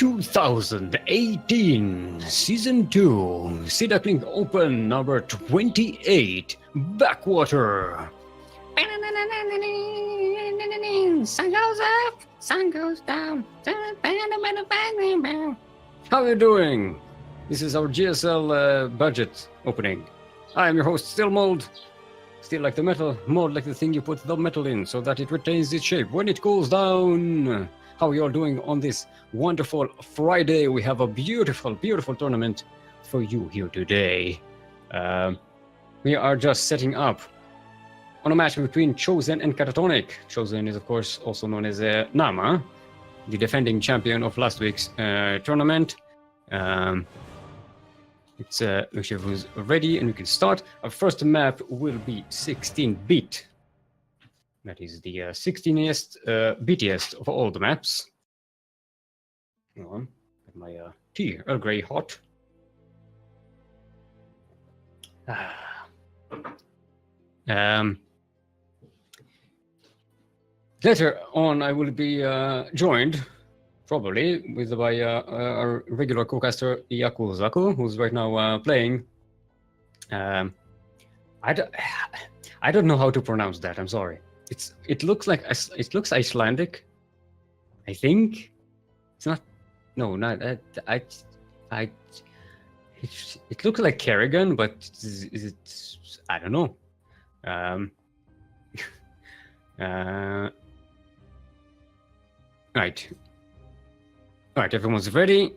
2018 Season 2 Sea Duckling Open number 28 Backwater. Sun goes up, sun goes down. How are you doing? This is our GSL budget opening. I am your host, Steelmold. Steel like the metal, mold like the thing you put the metal in so that it retains its shape when it cools down. How are you all doing on this wonderful Friday? We have a beautiful, beautiful tournament for you here today. We are just setting up on a match between Chosen and Catatonic. Chosen is, of course, also known as Nama, the defending champion of last week's tournament. Let's make sure everyone's ready and we can start. Our first map will be 16-bit. That is the 16th, bittiest of all the maps. Hang on, get my tea, Earl Grey hot. Later on, I will be joined, probably, by our regular co-caster Yakuzaku, who's right now playing. I don't know how to pronounce that. I'm sorry. It looks Icelandic. I think it's not. No, not. It looks like Kerrigan, but is it? I don't know. Right. All right, everyone's ready,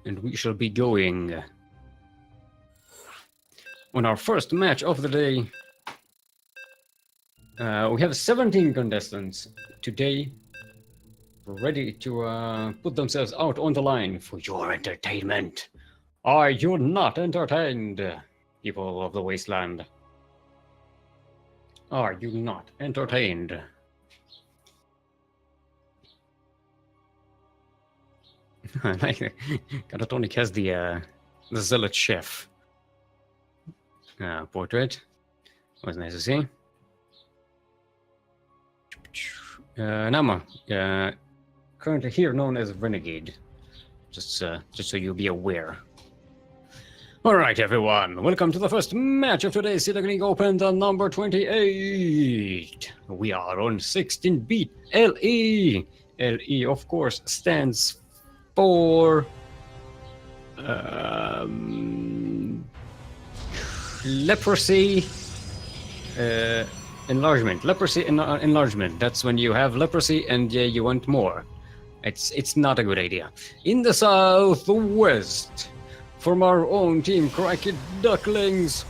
and we shall be going on our first match of the day. We have 17 contestants today ready to put themselves out on the line for your entertainment. Are you not entertained, people of the wasteland? Are you not entertained? Catatonic has the zealot chef portrait. Was nice to see. Nama, currently here known as Renegade, just so you'll be aware. All right, everyone, welcome to the first match of today's Sea Duckling Open, the number 28. We are on 16-bit LE. LE, of course, stands for leprosy. Enlargement. Leprosy enlargement. That's when you have leprosy and you want more. It's not a good idea. In the southwest, from our own team, CranKy Ducklings,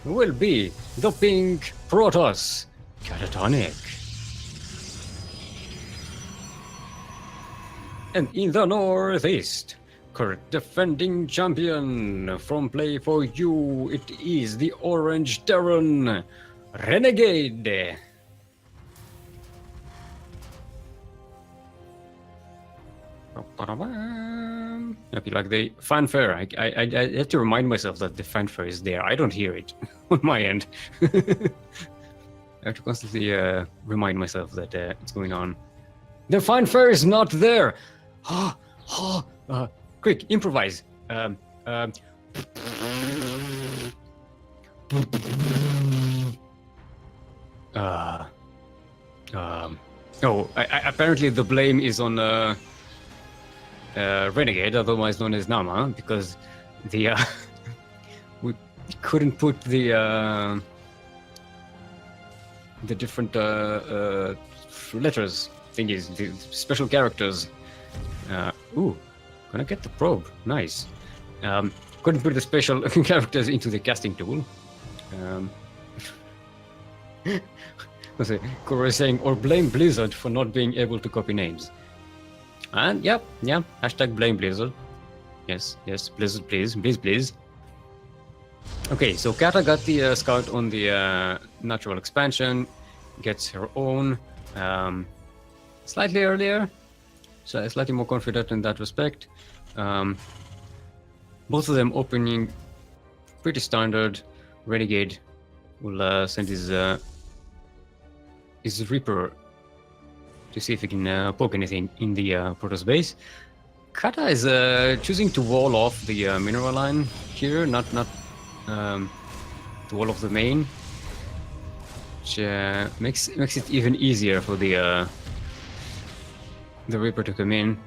will be the pink Protoss, Catatonic. And in the northeast, current defending champion from Play For You, it is the orange Terran, Renegade. Hope you like the fanfare. I have to remind myself that the fanfare is there. I don't hear it on my end. I have to constantly remind myself that it's going on. The fanfare is not there. Quick, improvise. Apparently the blame is on Renegade, otherwise known as Nama, because the we couldn't put the different letters thingies, the special characters. Gonna get the probe. Nice. Couldn't put the special characters into the casting tool. Kuro is saying, or blame Blizzard for not being able to copy names. And yeah, hashtag blame Blizzard. Yes, Blizzard, please. Okay, so Kata got the scout on the natural expansion, gets her own slightly earlier, so slightly more confident in that respect. Both of them opening pretty standard. Renegade will send his Reaper to see if he can poke anything in the Protoss base. Kata is choosing to wall off the mineral line here, not to wall off the main, which makes it even easier for the Reaper to come in.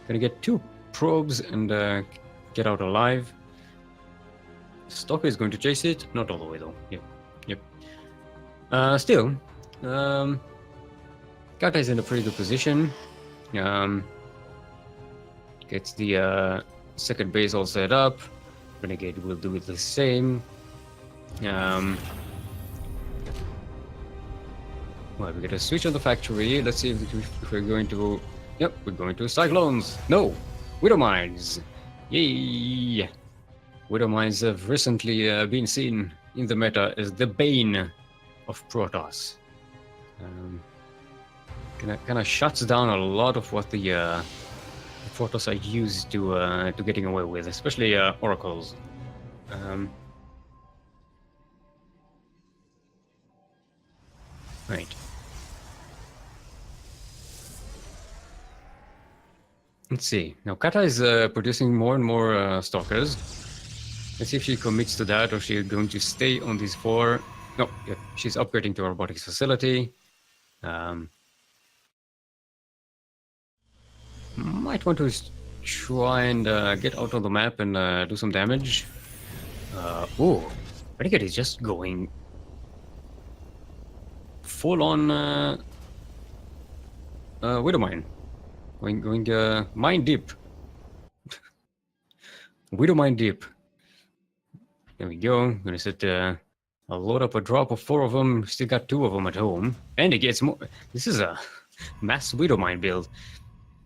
Gonna get 2 probes and get out alive. Stalker is going to chase it, not all the way though. Yep. Still, Kata is in a pretty good position. Gets the second base all set up. Renegade will do it the same. Well, we got a switch on the factory. Let's see if we're going to... Yep, we're going to Cyclones. No! Widow Mines! Yay! Widow Mines have recently been seen in the meta as the bane of Protoss. Kind of shuts down a lot of what the Protoss are used to getting away with, especially oracles. Right. Let's see. Now Kata is producing more and more stalkers. Let's see if she commits to that or she's going to stay on these 4. No, yeah, she's upgrading to a robotics facility. Might want to try and get out of the map and do some damage. Oh, Renegade is just going full on Widow Mine. Going mine deep. Widow Mine deep. There we go. I'm gonna set I'll load up a drop of 4 of them. Still got 2 of them at home. And it gets more. This is a mass Widow Mine build.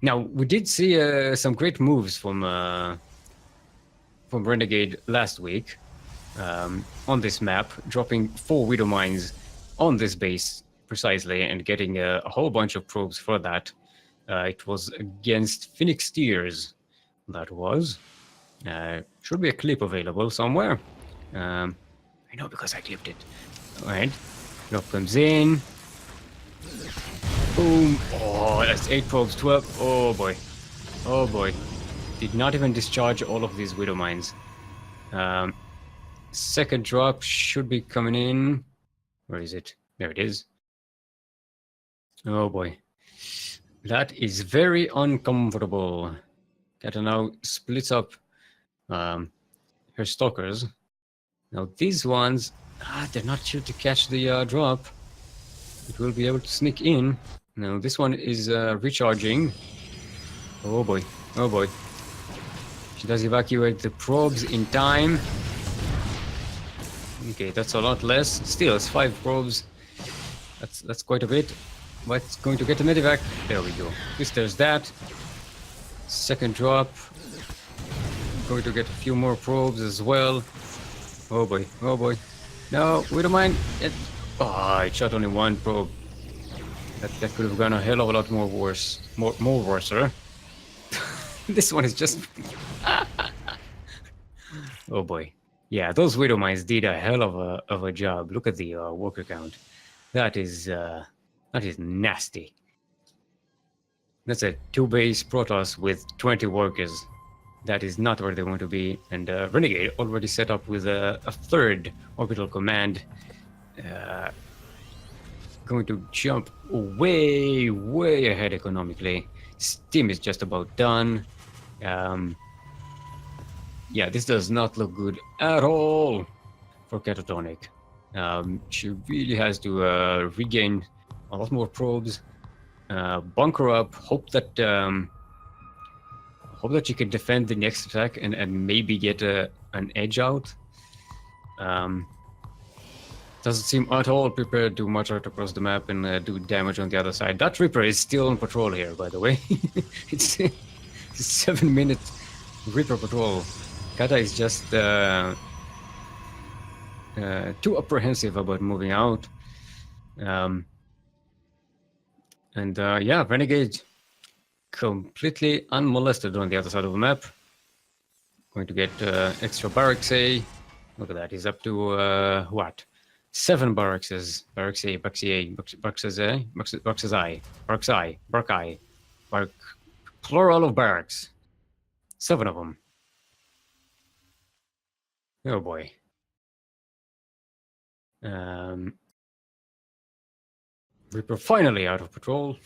Now, we did see some great moves from Renegade last week on this map, dropping 4 Widow Mines on this base precisely and getting a whole bunch of probes for that. It was against Phoenix Steers, that was. Should be a clip available somewhere. I know because I clipped it. Alright, drop comes in. Boom. Oh, that's 8 probes, 12. Oh boy. Oh boy. Did not even discharge all of these Widow Mines. Second drop should be coming in. Where is it? There it is. Oh boy. That is very uncomfortable. Kata now splits up her stalkers. Now these ones, they're not sure to catch the drop. It will be able to sneak in. Now this one is recharging. Oh boy, oh boy. She does evacuate the probes in time. Okay, that's a lot less. Still, it's 5 probes. That's quite a bit. But it's going to get a medevac. There we go. At least there's that. Second drop. Going to get a few more probes as well. Oh boy, oh boy. No, we don't mind. Oh, it shot only 1 probe. That could have gone a hell of a lot more worse. More worser. This one is just... Oh boy. Yeah, those Widow Mines did a hell of a job. Look at the worker count. That is nasty. That's a 2-base Protoss with 20 workers. That is not where they want to be. And Renegade already set up with a 3rd orbital command. Going to jump way, way ahead economically. Steam is just about done. Yeah, this does not look good at all for Catatonic. She really has to regain a lot more probes, bunker up, hope that she can defend the next attack and maybe get an edge out. Doesn't seem at all prepared to march out across the map and do damage on the other side. That Reaper is still on patrol here, by the way. It's 7-minute Reaper patrol. Kata is just too apprehensive about moving out. Yeah, Renegade completely unmolested on the other side of the map. Going to get extra barracks, say. Look at that, he's up to what? 7 barrackses. Barracks A, Barracks A, Barracks A, Barracks I, Barracks I, Barrack I, Barrack. Plural of barracks. 7 of them. Oh boy. Reaper finally out of patrol.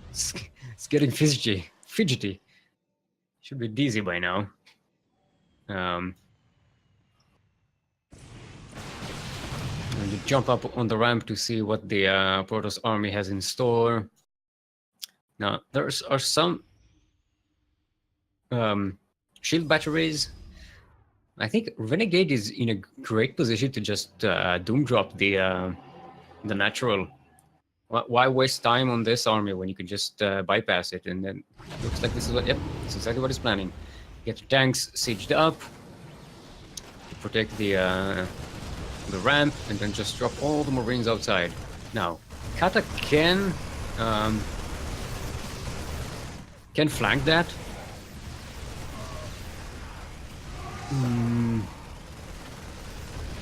it's getting fidgety. Should be dizzy by now. And you jump up on the ramp to see what the Protoss army has in store. Now there are some shield batteries. I think Renegade is in a great position to just doom drop the natural. Why waste time on this army when you could just bypass it? And then looks like this is what. Yep, this is exactly what he's planning. Get your tanks sieged up, to protect the ramp, and then just drop all the Marines outside. Now, Kata can flank that.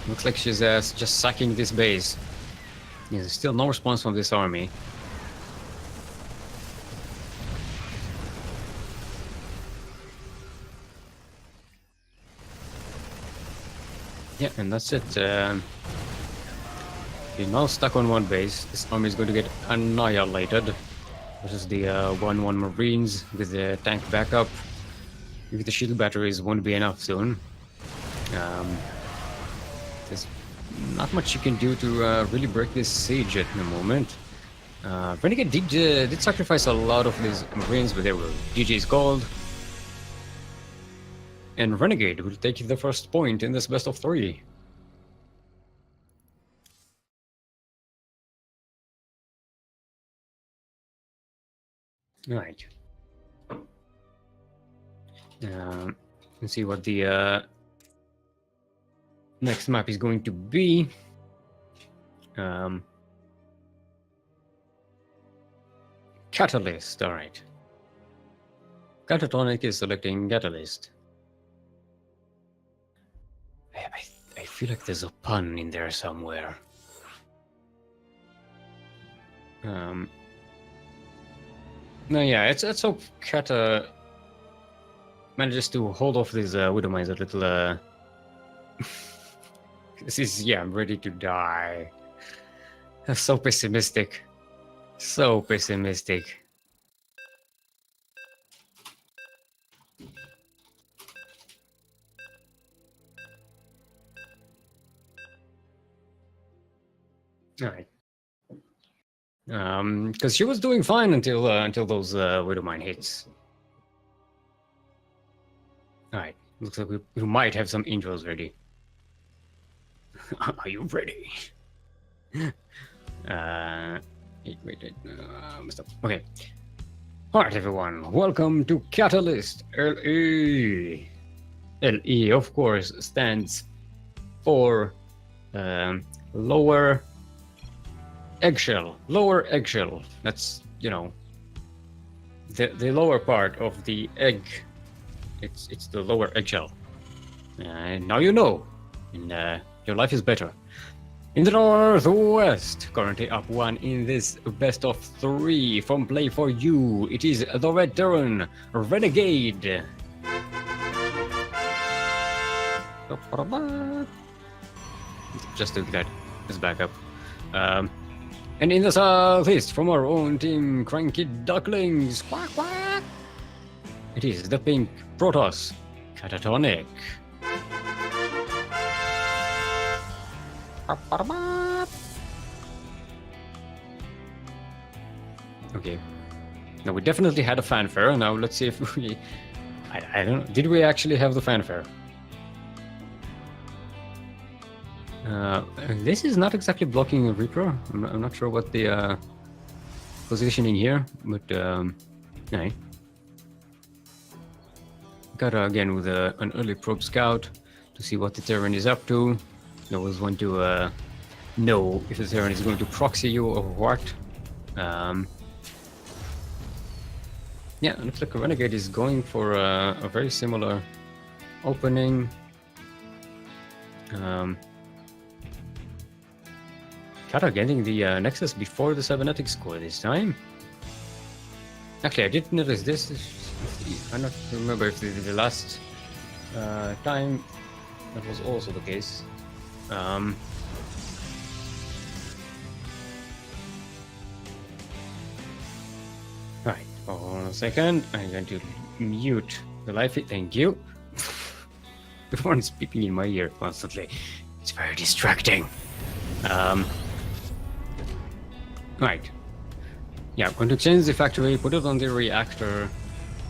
Looks like she's just sacking this base. There's still no response from this army. Yeah, and that's it. You're now stuck on one base. This army is going to get annihilated. This is the 1-1 Marines with the tank backup. Maybe the shield batteries won't be enough soon. There's not much you can do to really break this siege at the moment. Renegade did sacrifice a lot of these Marines, but they were GG's gold. And Renegade will take the first point in this best of 3. Right. Let's see what the next map is going to be. Catalyst, alright. Catatonic is selecting Catalyst. I feel like there's a pun in there somewhere. No, yeah, let's hope Kata manages to hold off these Widow Mines a little. This is, yeah, I'm ready to die. I'm so pessimistic. So pessimistic. All right. Because she was doing fine until those Widow Mine hits. All right. Looks like we might have some intros ready. Are you ready? Wait. Messed up. Okay. All right, everyone. Welcome to Catalyst. LE. LE, of course, stands for lower eggshell. Lower eggshell. That's, you know, the lower part of the egg. It's the lower eggshell. And now you know. And your life is better. In the Northwest, currently up 1 in this best of 3 from Play For You, it is the Red Terran Renegade. Just took that as backup. And in the Southeast, from our own team, CranKy Ducklings, quack quack, it is the pink Protoss Catatonic. Okay. Now we definitely had a fanfare. Now let's see if we... I don't know. Did we actually have the fanfare? This is not exactly blocking a Reaper. I'm not sure what the positioning here, but yeah. Got again with an early probe scout to see what the Terran is up to. I always want to know if the Terran is going to proxy you or what. Yeah, it looks like a Renegade is going for a very similar opening. Kata getting the Nexus before the cybernetic score this time. Actually, I did notice this. I don't remember if the last time that was also the case. Right, hold on a second. I'm going to mute the live feed. Thank you. Everyone's beeping in my ear constantly. It's very distracting. Right. Yeah, I'm going to change the factory, put it on the reactor,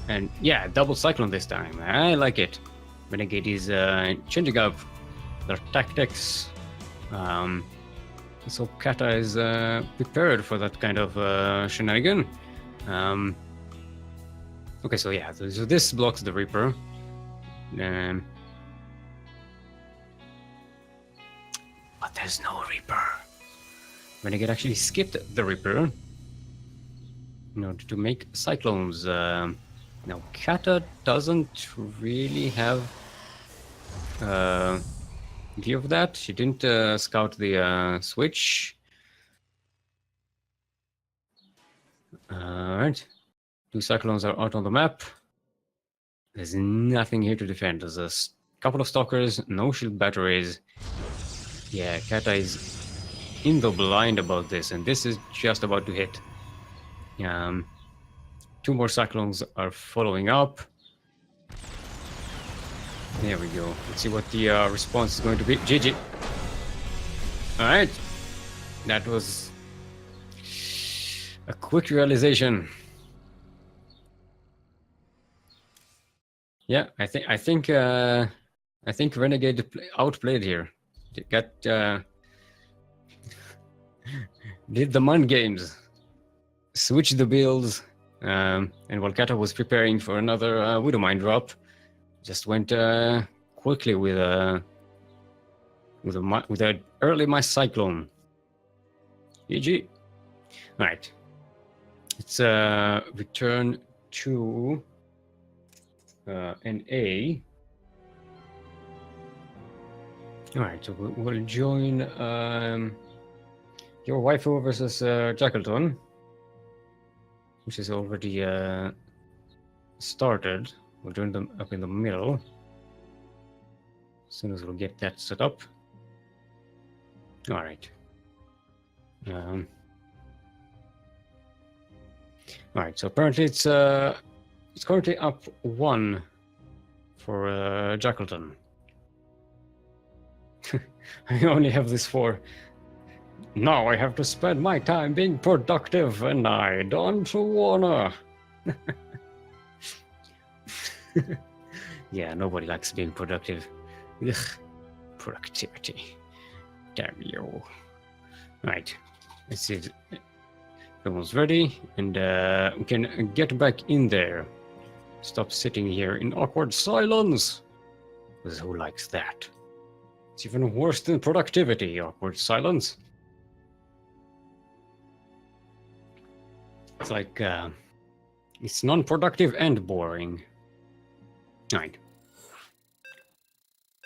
and yeah, double cyclone this time. I like it. Renegade is changing up their tactics. So Kata is prepared for that kind of shenanigan. Okay, so yeah, so this blocks the Reaper. But there's no Reaper. Renegade actually skipped the Reaper in order to make cyclones. Now Kata doesn't really have view of that. She didn't scout the switch. Alright. 2 cyclones are out on the map. There's nothing here to defend. There's a couple of stalkers, no shield batteries. Yeah, Kata is in the blind about this, and this is just about to hit. 2 more cyclones are following up. There we go. Let's see what the response is going to be. GG. Alright. That was a quick realization. Yeah, I think Renegade outplayed here. They got did the mind games, switched the builds, and while Kata was preparing for another Widowmine drop, just went quickly with an early Mice Cyclone. GG. All right, let's return to NA. All right, so we'll join your waifu versus Jackleton, which is already started. We'll join them up in the middle as soon as we'll get that set up. All right. All right. So apparently it's currently up 1 for Jackleton. I only have this for. Now I have to spend my time being productive, and I don't wanna. Yeah, nobody likes being productive. Ugh, productivity. Damn you. Right, let's see. Everyone's ready, and we can get back in there. Stop sitting here in awkward silence. Because who likes that? It's even worse than productivity, awkward silence. It's like, it's non-productive and boring. Alright.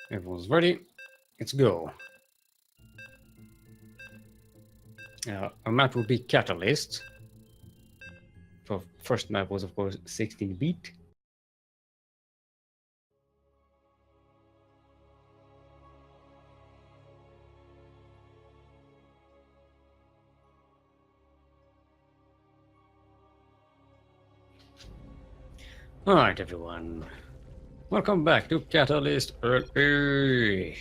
Everyone's ready. Let's go. Our map will be Catalyst. So first map was, of course, 16-bit. Alright, everyone. Welcome back to Catalyst LE.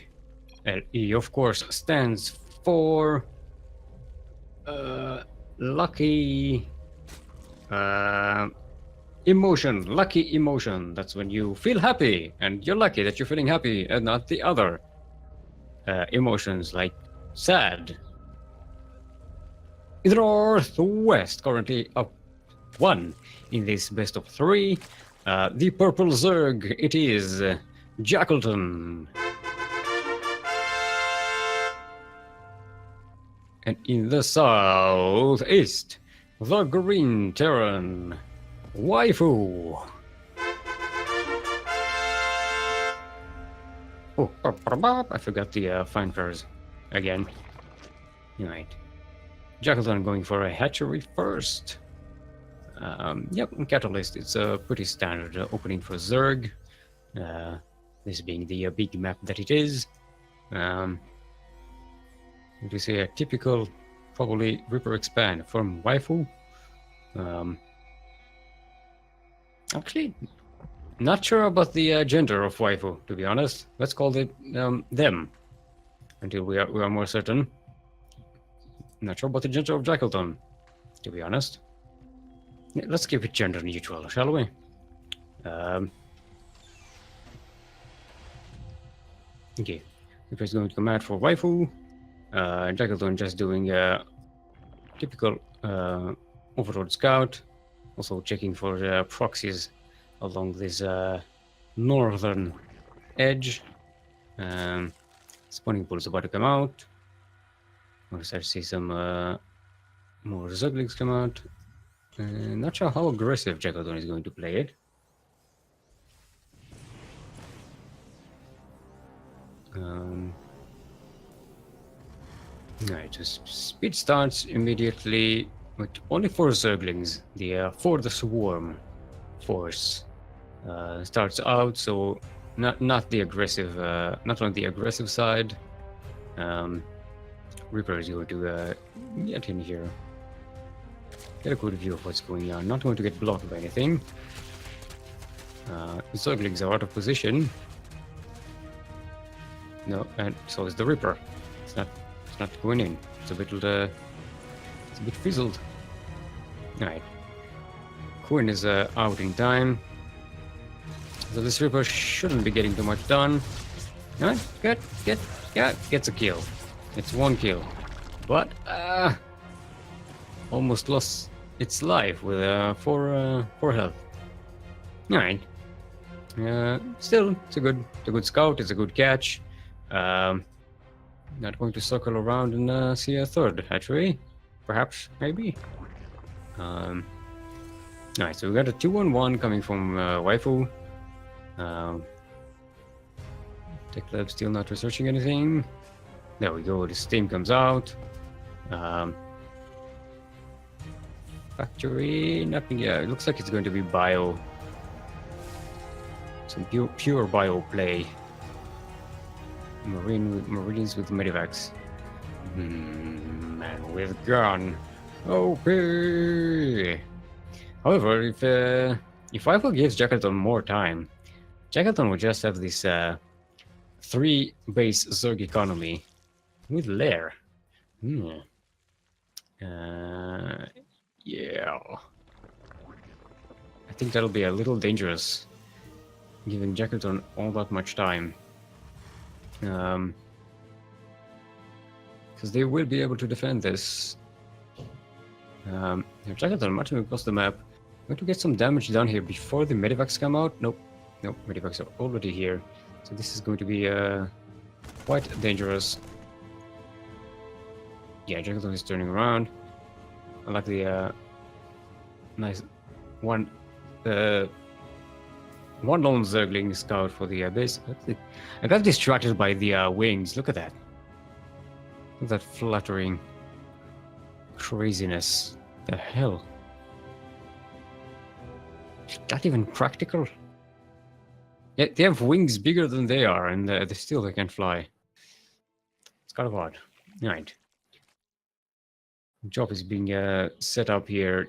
LE, of course, stands for lucky emotion. Lucky emotion. That's when you feel happy, and you're lucky that you're feeling happy and not the other emotions like sad. In the Northwest, currently up 1 in this best of 3. The purple Zerg, it is Jackleton. And in the southeast, the green Terran, Waifu. Oh, I forgot the fanfares again. Right. Jackleton going for a hatchery first. Yep, Catalyst, it's a pretty standard opening for Zerg. This being the big map that it is. Would you say a typical, probably Ripper Expand from Waifu? Actually, not sure about the gender of Waifu, to be honest. Let's call it them, until we are more certain. Not sure about the gender of Jackleton, to be honest. Yeah, let's keep it gender neutral, shall we? Okay, Ripper is going to command for Waifu. Jackleton just doing a typical Overlord Scout, also checking for proxies along this northern edge. Spawning pool is about to come out. We'll start to see some more Zuglings come out. Not sure how aggressive Jackleton is going to play it. Right, so speed starts immediately, but only for Zerglings. For the swarm force starts out, so not the aggressive, not on the aggressive side. Reaper is going to get in here, get a good view of what's going on. Not going to get blocked by anything. Zerglings are out of position. No, and so is the Reaper. It's not going in. It's a bit fizzled. Alright. Quinn is out in time. So this Reaper shouldn't be getting too much done. Alright, gets a kill. It's one kill. But almost lost its life with 4 health. Alright. Still, it's a good scout, it's a good catch. Not going to circle around and see a third hatchery. Perhaps, maybe. Alright, so we got a 2-on-1 coming from Waifu. Tech Lab still not researching anything. There we go, the steam comes out. Factory, nothing. Yeah, it looks like it's going to be bio. Some pure bio play. Marines with medivacs. Man with gun. Okay. However, if Eiffel gives Jackleton more time, Jackleton will just have this 3 base Zerg economy with Lair. Yeah. I think that'll be a little dangerous, giving Jackleton all that much time. Because they will be able to defend this. Jackleton marching across the map. Going to get some damage down here before the medivacs come out. Nope, medivacs are already here. So this is going to be quite dangerous. Yeah, Jackleton is turning around. I like the nice one lone Zergling scout for the base. I got distracted by the wings. Look at that. Look at that fluttering craziness. The hell? Is that even practical? Yeah, they have wings bigger than they are, and they can't fly. It's kind of odd. Right. Job is being set up here.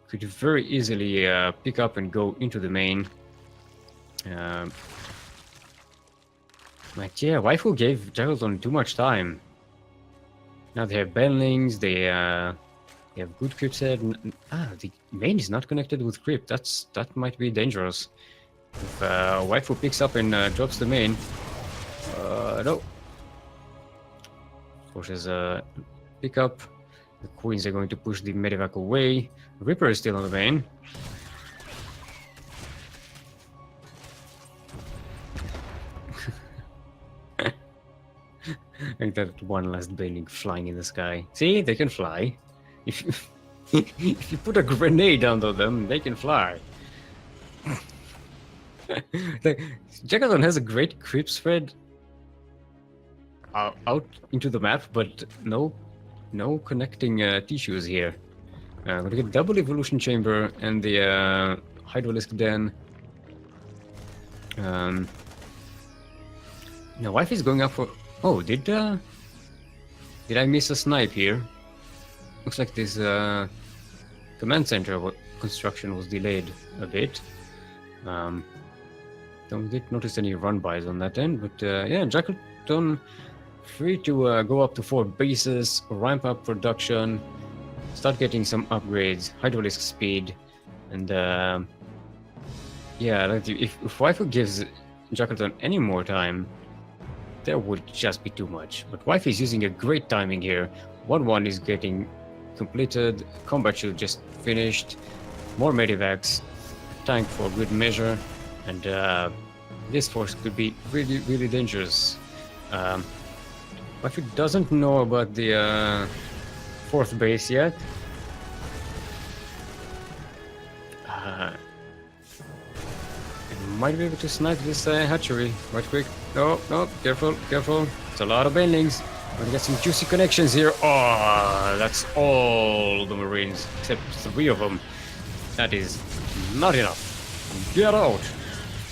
Could very easily pick up and go into the main. But yeah, Waifu gave Jackleton too much time. Now they have Benlings, they have good crypt set. The main is not connected with crypt. That might be dangerous. If Waifu picks up and drops the main, no. Forces pick up. The queens are going to push the medivac away. Ripper is still on the main. And that one last Bailing flying in the sky. See, they can fly. If you put a grenade under them, they can fly. Jackleton has a great creep spread out into the map, but no no connecting tissues here. We're gonna get double evolution chamber and the hydralisk den. Now wife is going up for. Oh, did I miss a snipe here? Looks like this command center construction was delayed a bit. Didn't notice any run-bys on that end, but yeah, Jackleton free to go up to 4 bases, ramp up production, start getting some upgrades, hydraulic speed, and yeah, like if Waifu gives Jackleton any more time, there would just be too much. But Waifu is using a great timing here. 1-1 is getting completed, combat shield just finished, more medivacs, tank for good measure, and this force could be really, really dangerous. Waifu doesn't know about the 4th base yet. Might be able to snipe this hatchery right quick. No, no, careful, careful. It's a lot of banelings. We're gonna get some juicy connections here. Oh, that's all the Marines, except 3 of them. That is not enough. Get out!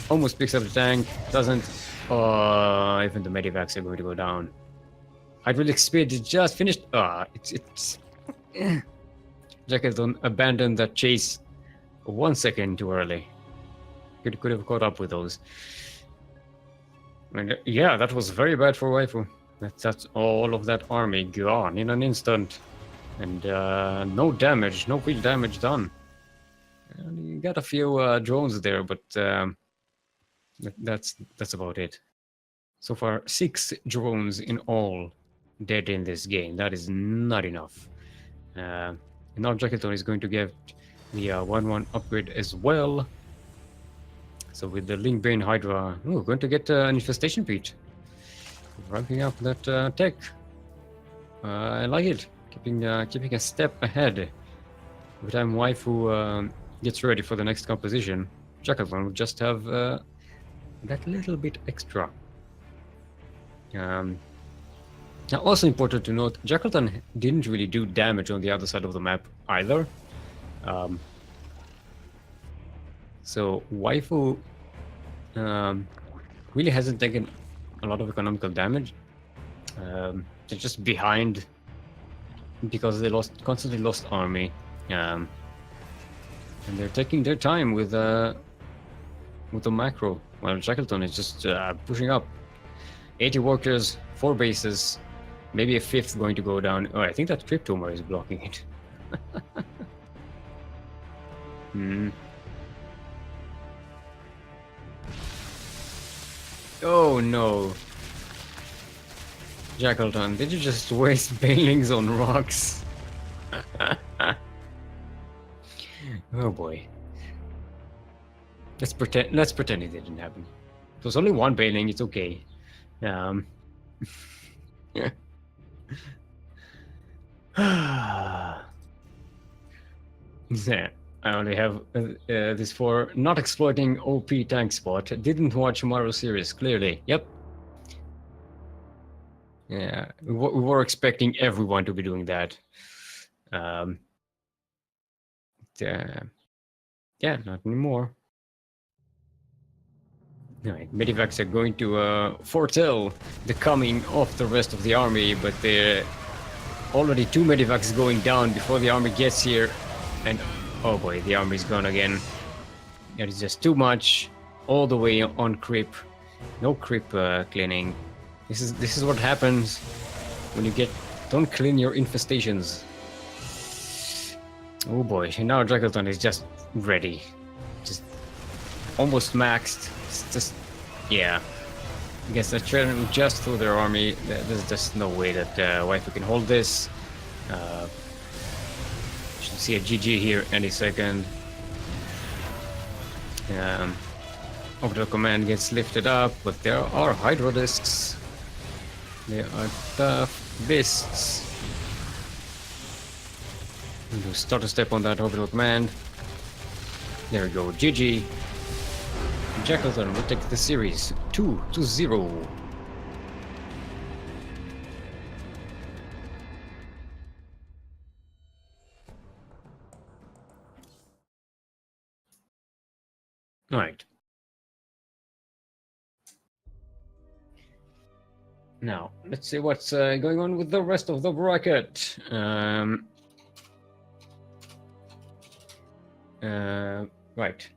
Almost picks up the tank, doesn't. Even the medivacs are going to go down. Hydraulic speed is just finished. It's. Jackleton abandoned that chase 1 second too early. Could have caught up with those. And yeah, that was very bad for Waifu. That's all of that army gone in an instant, and no damage, no real damage done. And you got a few drones there, but that's about it. So far, 6 drones in all dead in this game. That is not enough. And now Jackleton is going to get the 1-1 upgrade as well. So with the Link Bane Hydra, we're going to get an infestation beat. Ramping up that tech. I like it. Keeping a step ahead. Every time Waifu gets ready for the next composition, Jackleton will just have that little bit extra. Now, also important to note, Jackleton didn't really do damage on the other side of the map either. So Waifu really hasn't taken a lot of economical damage. They're just behind because they constantly lost army, and they're taking their time with the macro. While Jackleton is just pushing up. 80 workers, 4 bases, maybe a 5th going to go down. Oh, I think that Cryptomar is blocking it. Oh no. Jackleton, did you just waste banelings on rocks? Oh boy. Let's pretend it didn't happen. It was only 1 baneling, it's okay. Yeah. I only have this for not exploiting OP tank spot. Didn't watch Mario series, clearly. Yep. Yeah, we were expecting everyone to be doing that. Yeah, not anymore. Alright, medivacs are going to foretell the coming of the rest of the army, but there are already 2 medivacs going down before the army gets here, and oh boy, the army's gone again. That is just too much, all the way on creep. No creep cleaning. This is what happens when you don't clean your infestations. Oh boy, and now Jackleton is just ready. Just almost maxed. It's just, yeah. I guess they're trailing just through their army. There's just no way that Waifu can hold this. Should see a GG here any second. Orbital command gets lifted up, but there are hydro discs. They are tough beasts. Do start a step on that orbital command. There we go, GG. Jackleton will take the series 2-0. Right. Now, let's see what's going on with the rest of the bracket. Right.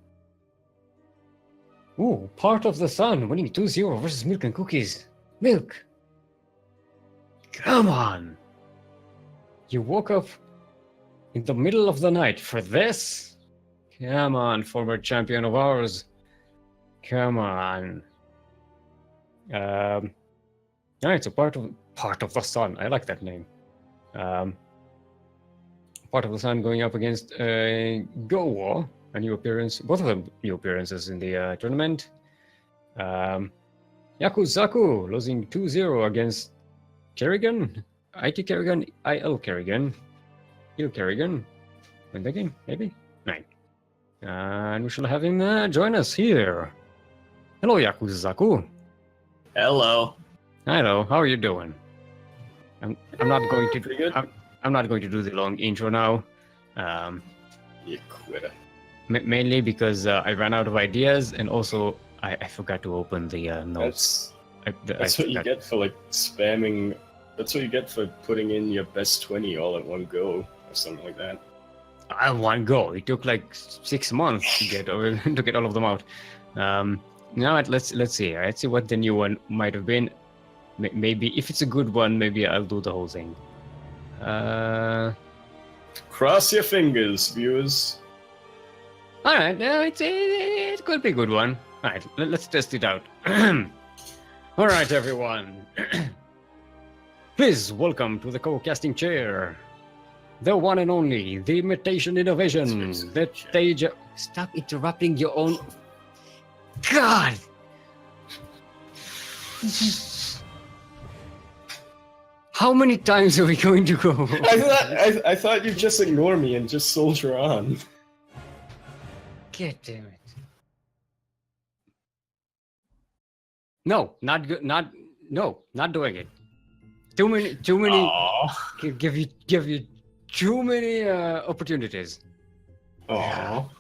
Ooh, Part of the Sun winning 2-0 versus Milk and Cookies. Milk! Come on! You woke up in the middle of the night for this? Come on, former champion of ours. Come on. It's a part of the Sun. I like that name. Part of the Sun going up against Go, a new appearance. Both of them new appearances in the tournament. Yakuzaku losing 2-0 against Kerrigan. IT Kerrigan, IL Kerrigan. Il Kerrigan. Win the game, maybe? Right. And we shall have him join us here. Hello, Yakuzaku. Hello. Hello, how are you doing? I'm not going to Pretty good. I'm not going to do the long intro now. You quitter. Mainly because I ran out of ideas, and also I forgot to open the notes. That's what you get for like spamming. That's what you get for putting in your best 20 all at one go, or something like that. One go. It took like 6 months to get to get all of them out. Now let's see. Let's see what the new one might have been. Maybe if it's a good one, maybe I'll do the whole thing. Cross your fingers, viewers. All right, it could be a good one. All right, let's test it out. All right, everyone. Please welcome to the co-casting chair, the one and only, the imitation innovation, the stage. Stop interrupting your own. God. How many times are we going to go? I thought you'd just ignore me and just soldier on. God damn it. No, not good. Not doing it. Too many. Aww. Give you too many opportunities. Aww.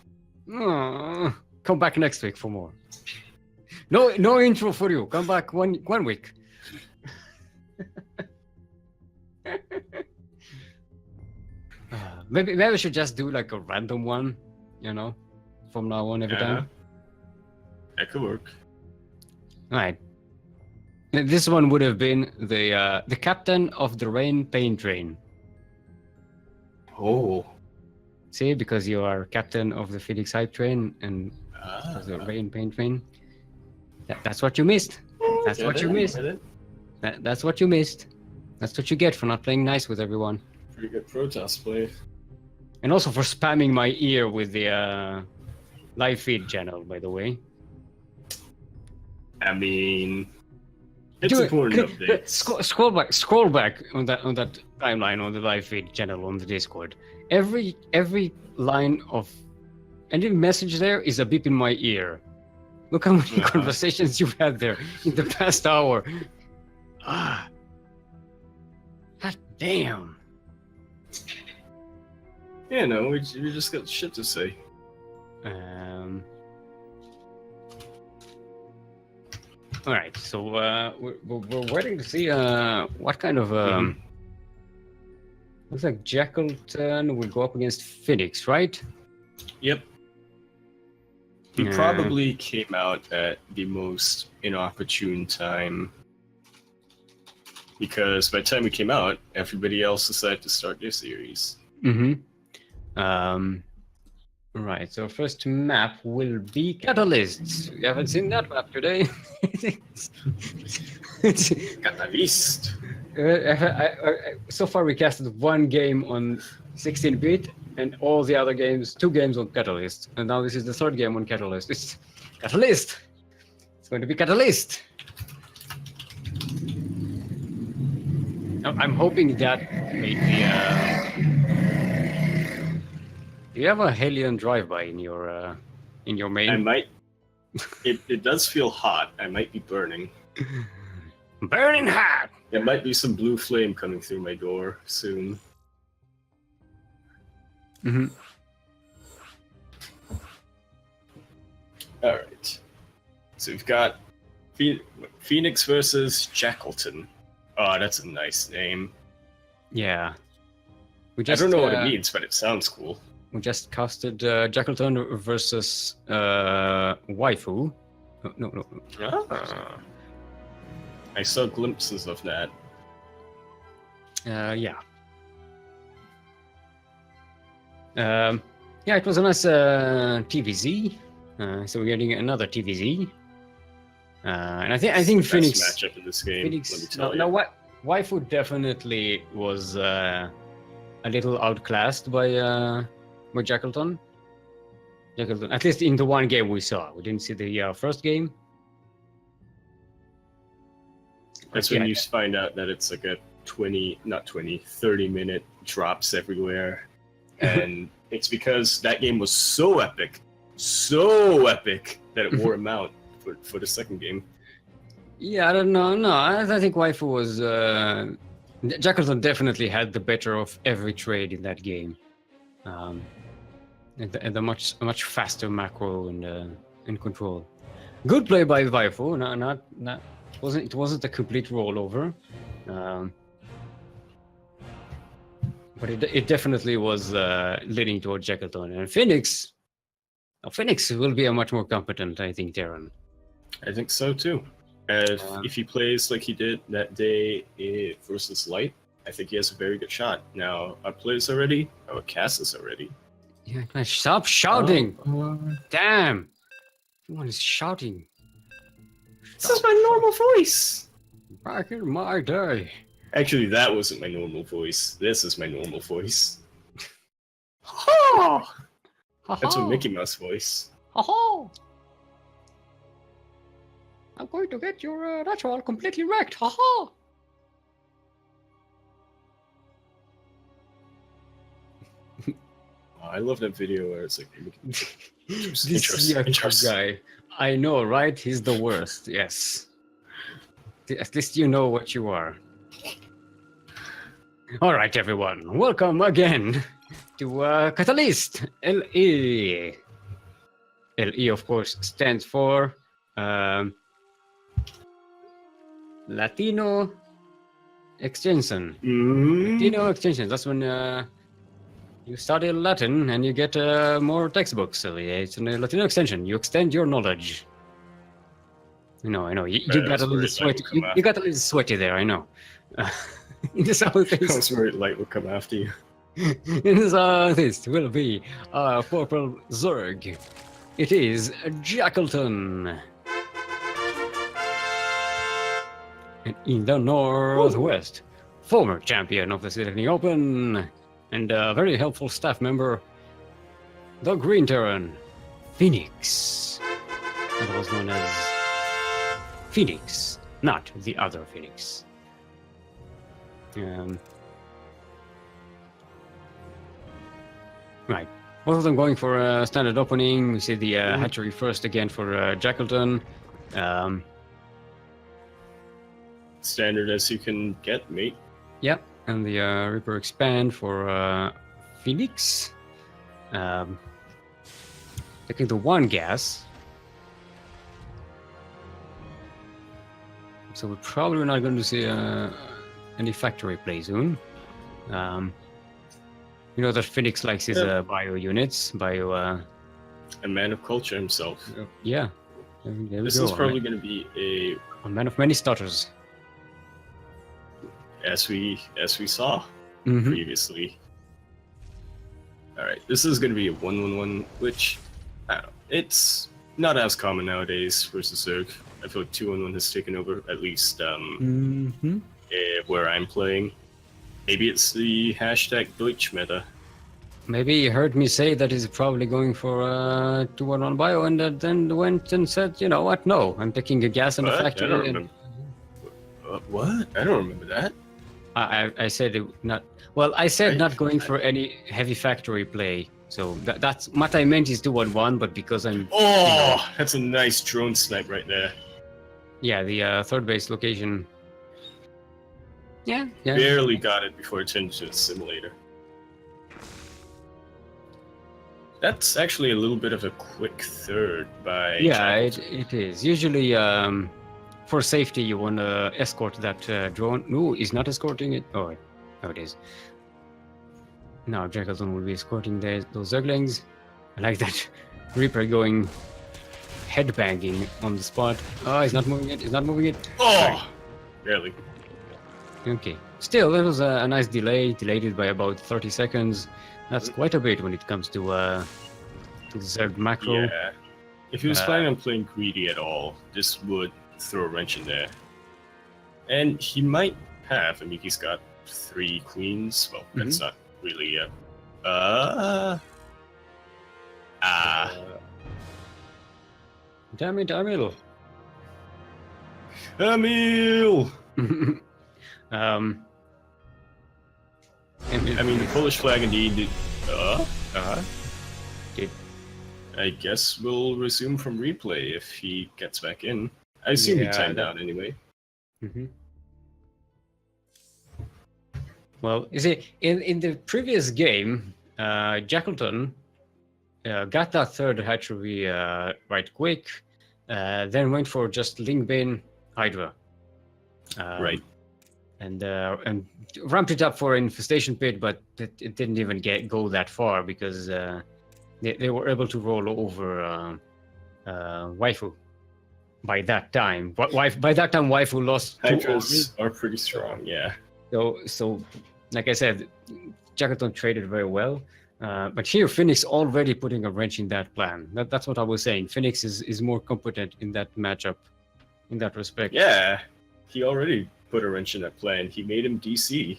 Come back next week for more. No intro for you. Come back one week. Maybe we should just do like a random one, from now on every time. That could work. All right. This one would have been the captain of the rain pain train. Oh. See, because you are captain of the Phoenix hype train and of the rain pain train. That's what you missed. That's what you missed. That's what you missed. That's what you get for not playing nice with everyone. Pretty good protest play. And also for spamming my ear with the live feed channel, by the way. I mean, it's important updates. Scroll back on that timeline on the live feed channel on the Discord. Every line of any message there is a beep in my ear. Look how many conversations you've had there in the past hour. God damn. Yeah, no, we just got shit to say. All right, so we're waiting to see what kind of looks like Jackleton will go up against Phoenix, right? Yep. He probably came out at the most inopportune time. Because by the time we came out, everybody else decided to start their series. Right, so first map will be Catalyst. We haven't seen that map today. Catalyst. So far we casted one game on 16-bit and all the other games, 2 games on Catalyst. And now this is the 3rd game on Catalyst. It's Catalyst! It's going to be Catalyst! I'm hoping that maybe do you have a Hellion drive-by in your main? I might. It does feel hot. I might be burning. Burning hot! There might be some blue flame coming through my door soon. All right. So we've got Phoenix versus Jackleton. Oh, that's a nice name. Yeah. I don't know what it means, but it sounds cool. We just casted Jackleton versus Waifu. No. Ah. I saw glimpses of that. Yeah. Yeah, it was a nice TVZ. So we're getting another TVZ. And I think Phoenix matchup in this game. Phoenix, let me tell no, you. Waifu definitely was a little outclassed by Jackleton. Jackleton, at least in the one game we saw. We didn't see the first game. That's when you find out that it's like a 30-minute drops everywhere. And it's because that game was so epic that it wore him out for the second game. Yeah, I don't know. No, I think Waifu was... Jackleton definitely had the better of every trade in that game. And the much faster macro and control. Good play by Waifu. It wasn't a complete rollover. But it definitely was leading towards Jackleton. And Phoenix will be a much more competent, I think, Terran. I think so too. If he plays like he did that day versus Light, I think he has a very good shot. Now, our players are ready. Our cast is already. Yeah, man, stop shouting! Damn! Everyone is shouting. This is my normal voice! Back in my day. Actually, that wasn't my normal voice. This is my normal voice. Ha! That's a Mickey Mouse voice. Ha! I'm going to get your natural completely wrecked. Ha! I love that video where it's like This Yakuza guy. I know, right? He's the worst. Yes. At least you know what you are. All right, everyone. Welcome again to Catalyst. LE. LE, of course, stands for Latino Extension. Latino Extension. That's when you study Latin and you get more textbooks. So yeah, it's a Latino extension. You extend your knowledge. I know. You got a little sweaty. You got a little sweaty there. I know. In the southeast. That's where light will come after you. In the southeast will be Purple Zerg. It is Jackleton. And in the northwest, former champion of the Sea Duckling Open and a very helpful staff member, the Green Terran, Phoenix. That was known as Phoenix, not the other Phoenix. Right. Both of them going for a standard opening. We see the hatchery first again for Jackleton. Standard as you can get, mate. Yep, and the Reaper expand for Phoenix. Taking the one gas. So we're probably not going to see any factory play soon. You know that Phoenix likes his bio units, a man of culture himself. Yeah. This is probably going to be a man of many stutters. As we saw previously. All right, this is going to be a 1-1-1, which I don't know, it's not as common nowadays versus Zerg. I feel like 2-1-1 has taken over, at least where I'm playing. Maybe it's the hashtag Deutsch meta. Maybe you heard me say that he's probably going for 2-1-1 bio, and then went and said, you know what? No, I'm taking a gas in the factory. I don't remember. What? I don't remember that. I said it not. Well, I said not going for any heavy factory play. So that's what I meant is 2-1-1, but because I'm. Oh, that's a nice drone snipe right there. Yeah, the third base location. Yeah. Barely got it before it turned to a simulator. That's actually a little bit of a quick third by Yeah, Jackal. it is. Usually, for safety, you want to escort that drone. No, he's not escorting it. Oh, it is. Now, Jackalton will be escorting those Ducklings. I like that Reaper going headbanging on the spot. Oh, he's not moving it. He's not moving it. Oh! Barely. Okay. Still, that was a nice delay. Delayed it by about 30 seconds. That's quite a bit when it comes to the Zerg macro. Yeah. If he was planning on playing greedy at all, this would throw a wrench in there. And he might have. I mean, he's got 3 queens. Well, that's not really a... Damn it, Emil. Emil! Emil. I mean, the Polish flag indeed... Did- I guess we'll resume from replay if he gets back in. I assume he timed out anyway. Well, you see, in the previous game, Jackleton got that third hatchery right quick, then went for just Lingbane Hydra. Right. And ramped it up for Infestation Pit, but it didn't even go that far because they were able to roll over Waifu by that time. By that time, Waifu lost 2 Hydras are pretty strong, yeah. So, like I said, Jackleton traded very well. But here, Phoenix already putting a wrench in that plan. That's what I was saying. Phoenix is more competent in that matchup, in that respect. Yeah, he already put a wrench in that plan. He made him DC.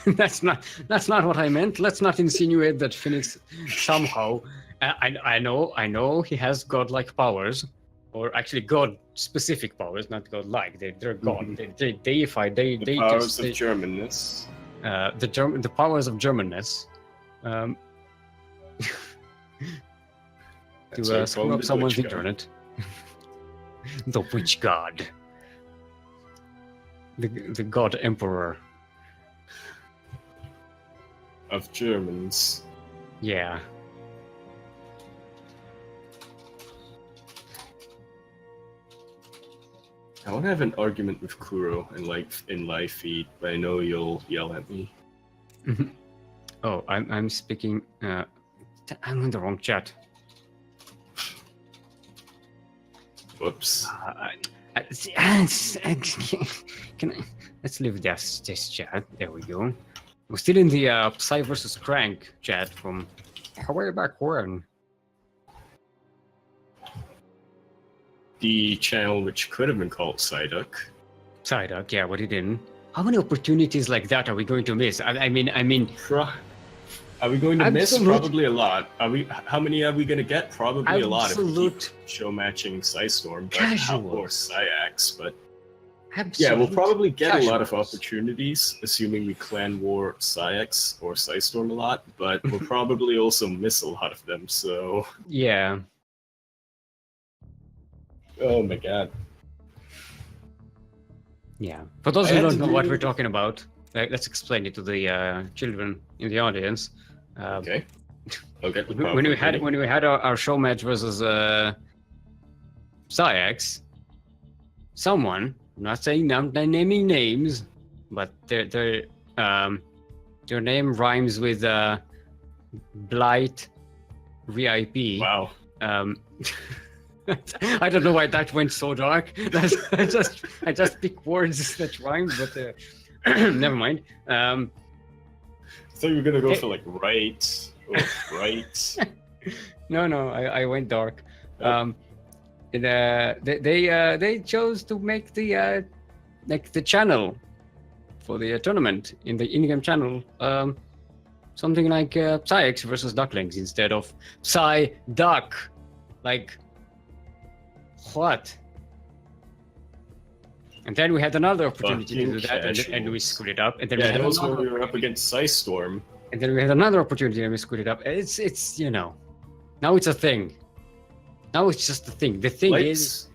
That's not what I meant. Let's not insinuate that Phoenix somehow. I know he has godlike powers, or actually god-specific powers, not godlike. They're god. They deify. They powers of Germanness. The powers of Germanness. To screw up someone's internet. The witch god. The god emperor. Of Germans. Yeah. I want to have an argument with Kuro in live feed, but I know you'll yell at me. Oh, I'm speaking. I'm in the wrong chat. Whoops. Can I? Let's leave this chat. There we go. We're still in the Psy versus Crank chat from way back when. The channel which could have been called Psyduck. Psyduck, yeah, but it didn't. How many opportunities like that are we going to miss? I mean. Are we going to miss? Probably a lot. How many are we going to get? Probably a lot if we keep show matching Psystorm, or Psyaxe, but yeah, we'll probably get a lot of opportunities, assuming we clan war Psyaxe or Psystorm a lot, but we'll probably also miss a lot of them, so... Yeah. Oh my god. Yeah. For those who don't know what we're talking about, let's explain it to the children in the audience. Okay. Okay. When we had our show match versus Psyaxe, someone, I'm not saying I'm not naming names, but their name rhymes with Blight RIP. Wow. I don't know why that went so dark. I just pick words that rhyme, but never mind. I thought you were gonna go for like right or right. No, I went dark. They chose to make the the channel for the tournament in the in-game channel something like Psyaxe versus Ducklings instead of Psy Duck. Like what? And then we had another opportunity to do that, and we screwed it up. And then we were up against Psystorm. And then we had another opportunity, and we screwed it up. It's now it's a thing. Now it's just a thing. The thing is,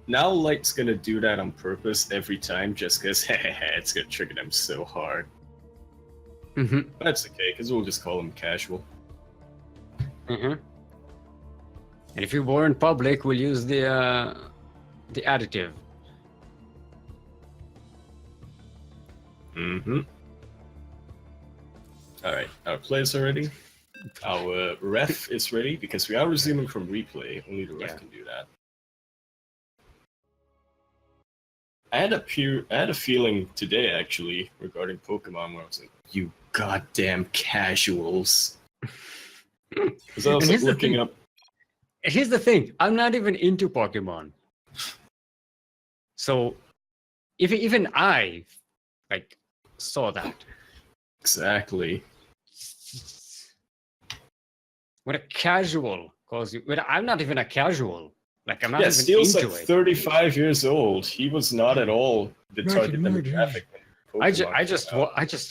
now Light's gonna do that on purpose every time, just because it's gonna trigger them so hard. Mm-hmm. That's okay, because we'll just call him casual. And if you were in public, we'll use the additive. All right, our players are ready. Our ref is ready because we are resuming from replay. Only the ref can do that. I had a feeling today actually regarding Pokemon where I was like, "You goddamn casuals." Because I was like, looking up. Here's the thing: I'm not even into Pokemon, so if even I like saw that. Exactly. What a casual calls you. But I'm not even a casual. Like I'm not even Steel's into like it. 35 years old. He was not at all the target demographic. I just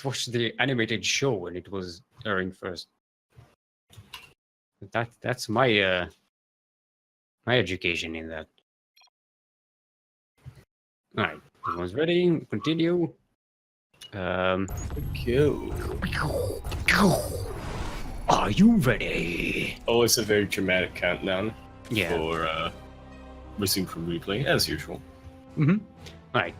watched the animated show when it was airing first. That's my my education in that. All right, everyone's ready. Continue. Are you ready? Oh, it's a very dramatic countdown for resume from replay, as usual. Alright.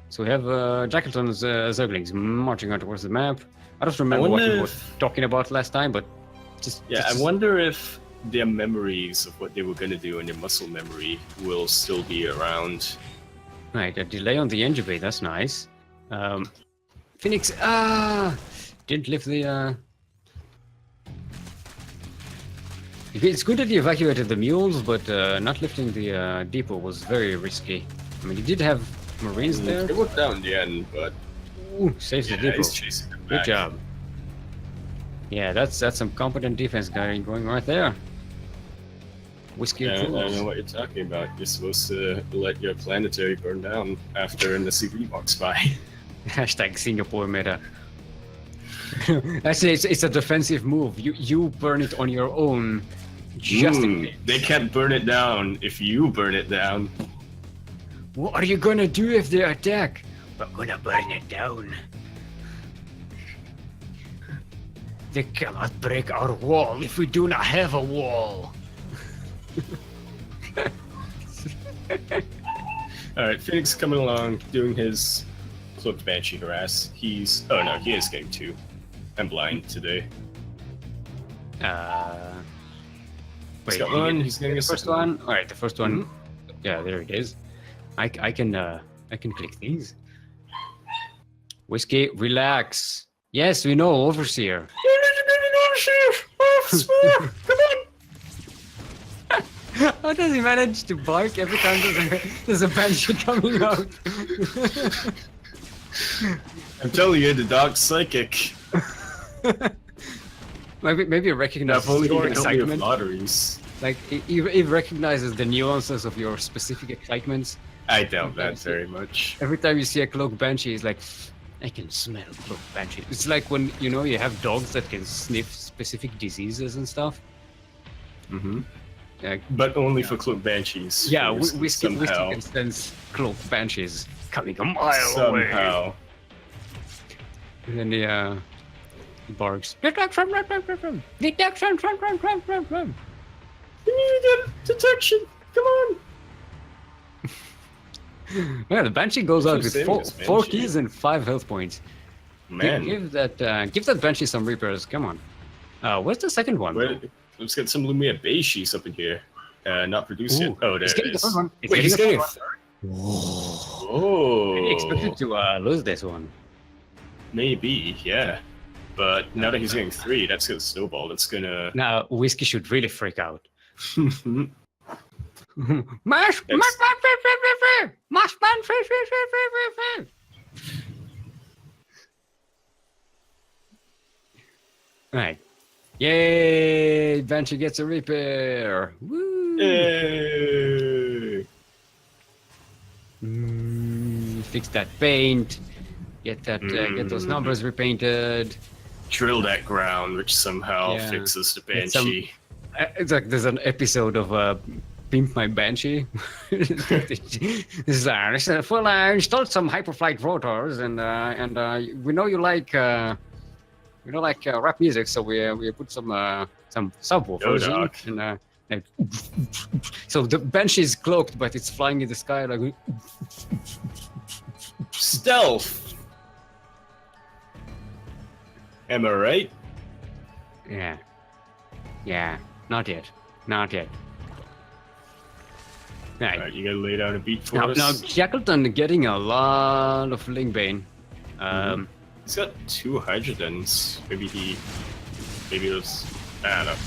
So we have Jackleton's Zerglings marching out towards the map. I don't remember what we were talking about last time, but I wonder if their memories of what they were going to do and their muscle memory will still be around. Right, a delay on the engine bay, that's nice. Phoenix, didn't lift the... It's good that he evacuated the mules, but not lifting the depot was very risky. I mean, he did have Marines there. They worked down in the end, but... Ooh, saves the depot. He's chasing them Good back. job. Yeah, that's some competent defense going right there. Whiskey I don't approves. know what you're talking about. You're supposed to let your planetary burn down after an SCV walks by. Hashtag Singapore meta. Actually, it's a defensive move. You burn it on your own. Just in case. They can't burn it down if you burn it down. What are you gonna do if they attack? We're gonna burn it down. They cannot break our wall if we do not have a wall. Alright, Phoenix coming along, doing his cloaked banshee harass. He is getting two. I'm blind today. Wait, He's got one, he's getting the a first second one. All right, the first one. Yeah, there it is. I can click these. Whiskey, relax. Yes, we know, Overseer. Come on! How does he manage to bark every time there's a banshee coming out? I'm telling you, the dog's psychic. maybe recognizes your excitement. Lotteries. Like it recognizes the nuances of your specific excitements. I doubt that very much. Every time you see a cloaked banshee, it's like, I can smell cloaked banshee. It's like when you have dogs that can sniff specific diseases and stuff. But only for cloaked banshees. Yeah, whiskey can sense cloaked banshees coming a mile away. Somehow. And then he barks. Detection, run. Detection, run. You need to get detection. Come on. Yeah, the banshee goes out with saving this four banshee. keys and 5 health points. Man. Give that banshee some repairs. Come on. Where's the second one? Let's get some Lumia Banshees up in here. Not produced yet. Oh, there He's it getting the is. first one. Wait, he's getting a first third? one. Maybe expected to lose this one. Maybe, yeah. But now that he's getting 3, that's gonna snowball. That's gonna... Now, Whiskey should really freak out. Mash ban. Right. Yay! Banshee gets a repair. Woo! Yay! Fix that paint. Get those numbers repainted. Drill that ground, which somehow fixes the Banshee. It's like there's an episode of Pimp My Banshee. This is well, I installed some hyperflight rotors, and we know you like rap music, so we put some some subwoofers Doc. in, and like, so the Banshee is cloaked, but it's flying in the sky like. Stealth. Am I right? Yeah. Yeah. Not yet. Not yet. Right. Alright, you gotta lay down a beat for Now, us. now Shackleton getting a lot of Lingbane. He's got 2 Hydrodens. Maybe it was, I don't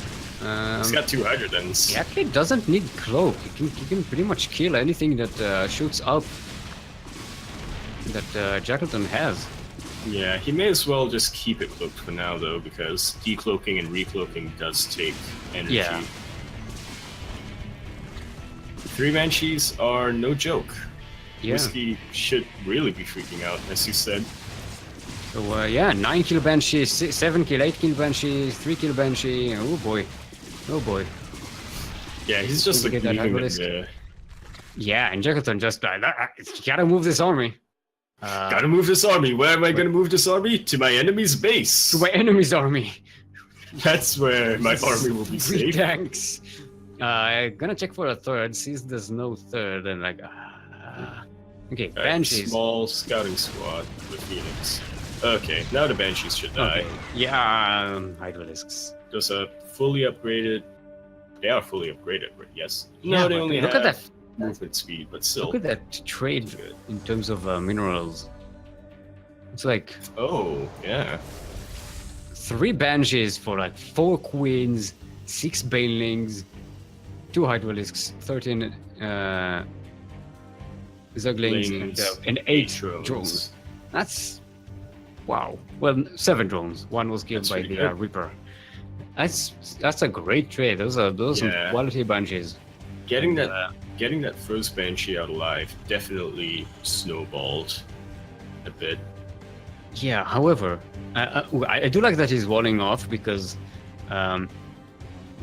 know. He's got 2 Hydrodens. He actually doesn't need cloak. He can pretty much kill anything that shoots up that Shackleton has. Yeah, he may as well just keep it cloaked for now though, because decloaking and recloaking does take energy. Yeah. 3 Banshees are no joke. Yeah. Whiskey should really be freaking out, as you said. So yeah, 9 kill Banshee, 7 kill, 8 kill Banshee, 3 kill Banshee. Oh boy. Oh boy. Yeah, he's just like Get that leaving Hydralisk. them there. Yeah, and Shackleton just like, gotta move this army. Gotta move this army. Where am I gonna move this army? To my enemy's base. To my enemy's army. That's where my army will be 3 safe. tanks. Gonna check for a third, sees there's no third, and like, okay, Alright, Banshees. Small scouting squad with Phoenix. Okay, now the Banshees should die. Okay. Yeah, Hydralisks. Those are fully upgraded. They are fully upgraded, but yes. No, Yeah, they but only look have at that. movement speed, but still. Look at that trade Good. in terms of minerals. It's like Oh, yeah. 3 Banshees for like 4 Queens, 6 Banelings, 2 Hydralisks, 13 Zuglings, Lings, and 8 drones. drones. That's wow. Well, 7 drones. 1 was killed That's by pretty the good. Reaper. That's a great trade. Those are some Yeah. quality Banshees. Getting And, that first Banshee out alive definitely snowballed a bit. Yeah, however, I do like that he's walling off because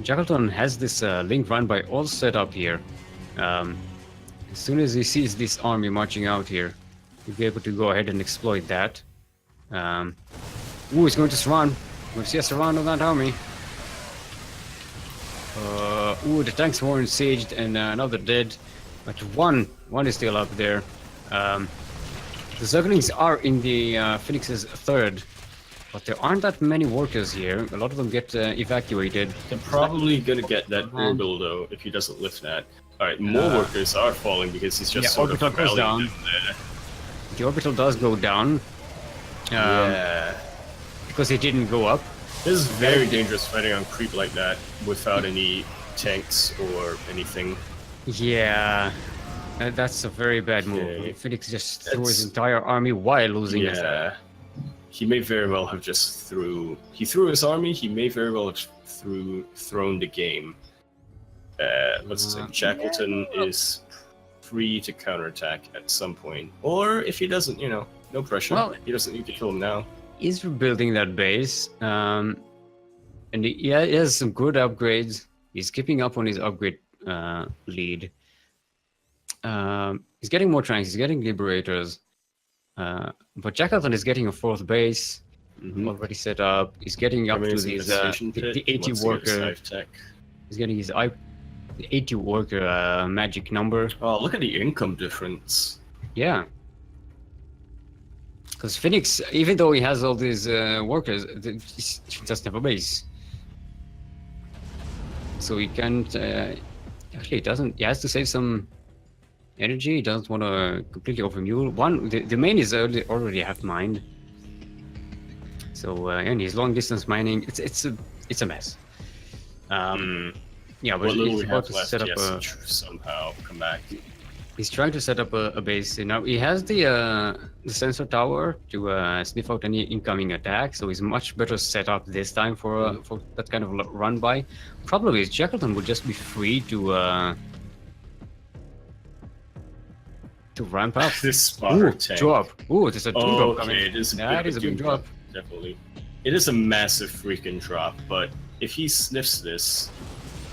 Shackleton has this link run by all set up here. As soon as he sees this army marching out here, he'll be able to go ahead and exploit that. Ooh, he's going to surround. We'll see a surround of that army. Ooh, the tanks weren't sieged and another dead, but one is still up there. The Zuglings are in the Phoenix's third, but there aren't that many workers here. A lot of them get evacuated. They're probably gonna get that orbital though if he doesn't lift that. Alright, more workers are falling because he's just sort of orbital goes rallying down. them there. The orbital does go down. Yeah. Because it didn't go up. This is very dangerous fighting on creep like that without any tanks or anything. Yeah, that's a very bad move. Okay. Phoenix just threw his entire army while losing his. Yeah. He may very well have just threw his army, he may very well have thrown the game. Let's say Shackleton is free to counterattack at some point. Or if he doesn't, no pressure. Well, he doesn't need to kill him now. He's rebuilding that base, and he has some good upgrades. He's keeping up on his upgrade lead. He's getting more tanks, he's getting liberators. But Shackleton is getting a 4th base already set up. He's getting up to these the 80 worker. He's getting his 80 worker magic number. Oh, look at the income difference. Yeah. Because Phoenix, even though he has all these workers, he doesn't have a base. So he can't. Actually, he doesn't. He has to save some energy. He doesn't want to completely overmule. The main is already half mined. So and he's long distance mining. It's a mess. Yeah, but What little he's we about have to left, set up yes, somehow come back. He's trying to set up a base. Now he has the sensor tower to sniff out any incoming attack, so he's much better set up this time for that kind of run by. Problem is Shackleton would just be free to ramp up. This spotter tank. Drop. Ooh, there's a 2 drop coming. Okay, it is That is a big drop. Definitely. It is a massive freaking drop, but if he sniffs this,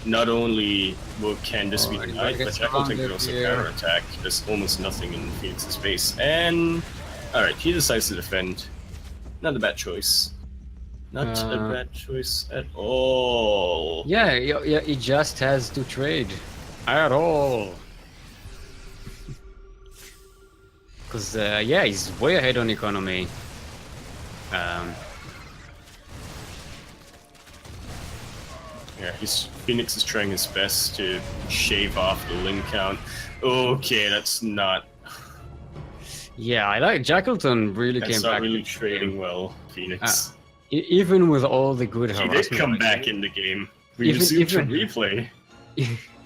not only can this be Alright, denied, but gets Shackleton can surrounded also here. counterattack. There's almost nothing in Phoenix's base. And alright, he decides to defend. Not a bad choice. Not a bad choice at all. Yeah, yeah, he just has to trade at all. Because, yeah, he's way ahead on economy. Yeah, Phoenix is trying his best to shave off the limb count. Okay, that's not. Yeah, I like Jackleton really That's came not back. really trading well, Phoenix. Even with all the good He harassment. did come back in the game. We resumed from replay.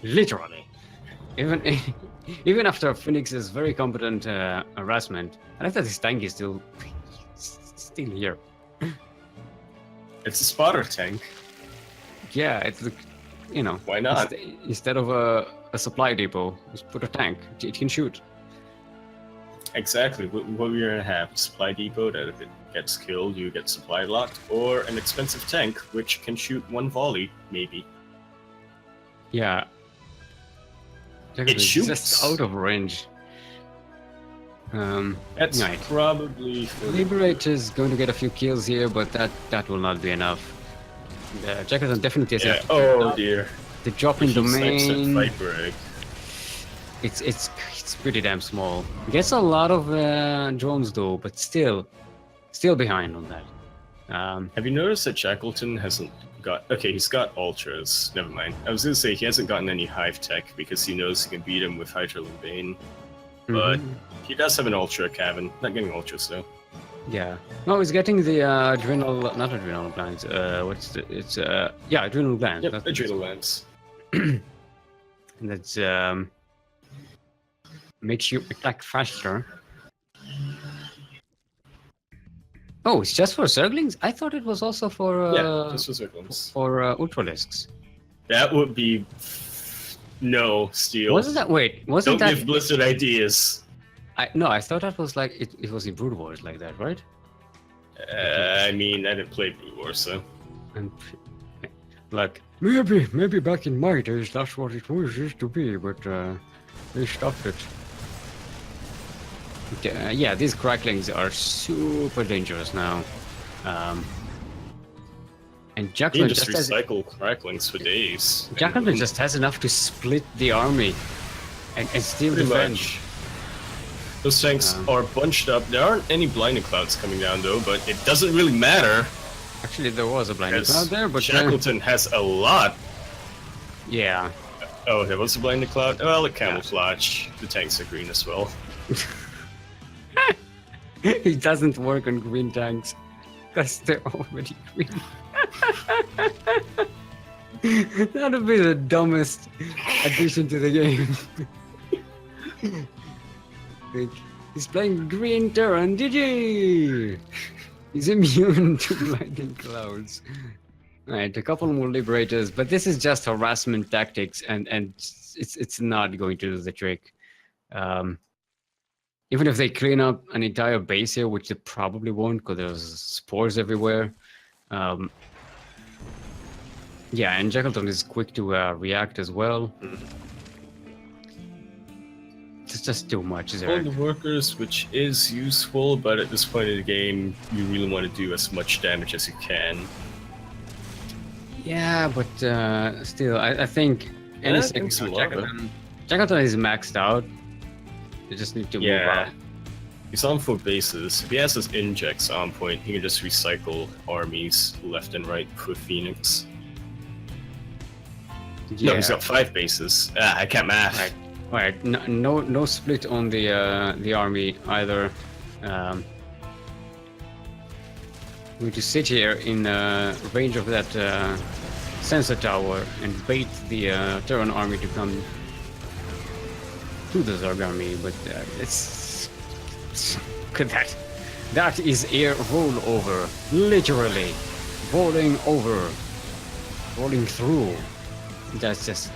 Literally. Even after Phoenix's very competent harassment, I like that his tank is still here. It's a spotter tank. Yeah, it's you know. Why not? Instead of a supply depot, just put a tank. It can shoot. Exactly. What we're gonna have: a supply depot that if it gets killed, you get supply locked, or an expensive tank which can shoot one volley, maybe. Yeah. It shoots. Just out of range. That's right. Probably Liberate is going to get a few kills here, but that will not be enough. Jackson definitely has Yeah. Oh dear. The drop in domain. Viper. It's pretty damn small. Gets a lot of drones though, but still behind on that. Have you noticed that Shackleton hasn't got? Okay, he's got ultras. Never mind. I was gonna say he hasn't gotten any hive tech because he knows he can beat him with Hydra and Bane. But he does have an ultra cabin. Not getting ultras though. Yeah. No, he's getting the adrenal, not adrenal glands. Yeah, adrenal glands. Yep, adrenal glands. And that's makes you attack faster. Oh, it's just for Zerglings? I thought it was also for just for Zerglings. For Ultralisks. That would be no Steel. Wasn't that? Wait, wasn't Don't that? give Blizzard ideas. No, I thought that was like it was in Brood Wars like that, right? I mean, I didn't play Brood Wars, so. And like maybe back in my days that's what it was used to be, but they stopped it. Yeah, these cracklings are super dangerous now. And Jacqueline just recycle cracklings for days. Jacqueline just has enough to split the army and still defend. Much. Those tanks are bunched up. There aren't any blinding clouds coming down though, but it doesn't really matter. Actually, there was a blinding cloud there, but Shackleton has a lot. Yeah. Oh, there was a blinding cloud. Well, it camouflage. The tanks are green as well. It doesn't work on green tanks because they're already green. That would be the dumbest addition to the game. Like, he's playing green Terran, GG! He's immune to blinding clouds. Alright, a couple more liberators, but this is just harassment tactics, and it's not going to do the trick. Even if they clean up an entire base here, which they probably won't, because there's spores everywhere. Yeah, and Jackleton is quick to react as well. It's just too much there. All the workers, which is useful, but at this point in the game, you really want to do as much damage as you can. Yeah, but still, I think anything Jackleton is maxed out. You just need to move out. He's on 4 bases. If he has his injects on point, he can just recycle armies left and right with Phoenix. Yeah. No, he's got 5 bases. I can't math. Right. No split on the army either. We just sit here in range of that sensor tower and bait the Terran army to come to the Zerg army, but look at that. That is air roll over, literally rolling over, rolling through. That's just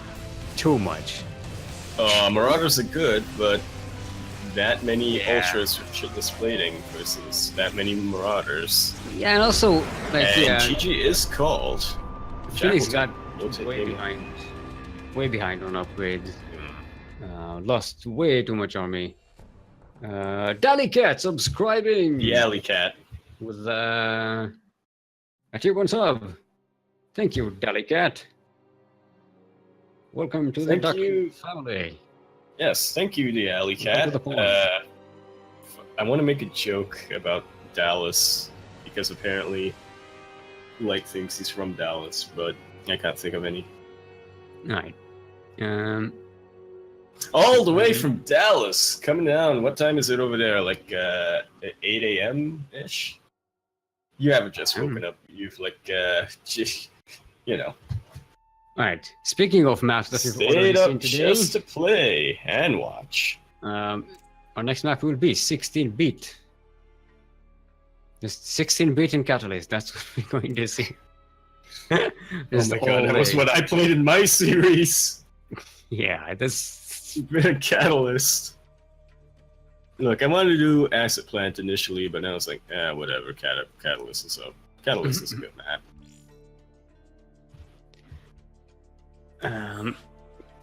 too much. Marauders are good, but that many ultras with shitless plating versus that many Marauders. Yeah, and also like GG is called. Phoenix got way behind on upgrades. Lost way too much army. Dally Cat subscribing. The Alley Cat. With a A tier 1 sub. Thank you, Dalicat. Welcome to the Thank Duck you. family. Yes, thank you, the alley Welcome to cat. the point. I want to make a joke about Dallas because apparently Light thinks he's from Dallas, but I can't think of any. Alright. All the way from Dallas, coming down. What time is it over there? Like 8 a.m. ish. You haven't just woken up. You've like, you know. Alright. Speaking of maps that we've already Stayed up seen today, just to play and watch. our next map will be 16-bit. Just 16-bit in Catalyst. That's what we're going to see. Oh my god, that was what I played in my series. Yeah, that's Been a Catalyst. Look, I wanted to do Asset Plant initially, but now it's like, whatever. Catalyst is up. Catalyst is a good map.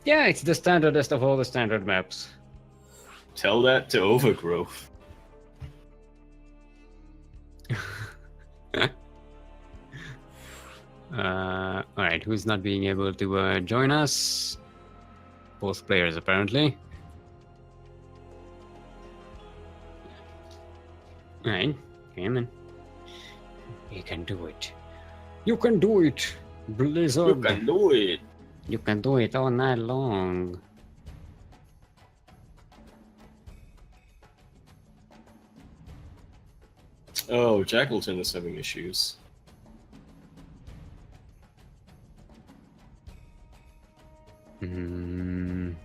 Yeah, it's the standardest of all the standard maps. Tell that to Overgrowth. Alright, who's not being able to join us? Both players, apparently. Alright, come on. You can do it. You can do it, Blizzard. You can do it. You can do it all night long. Oh, Jackleton is having issues. Mm,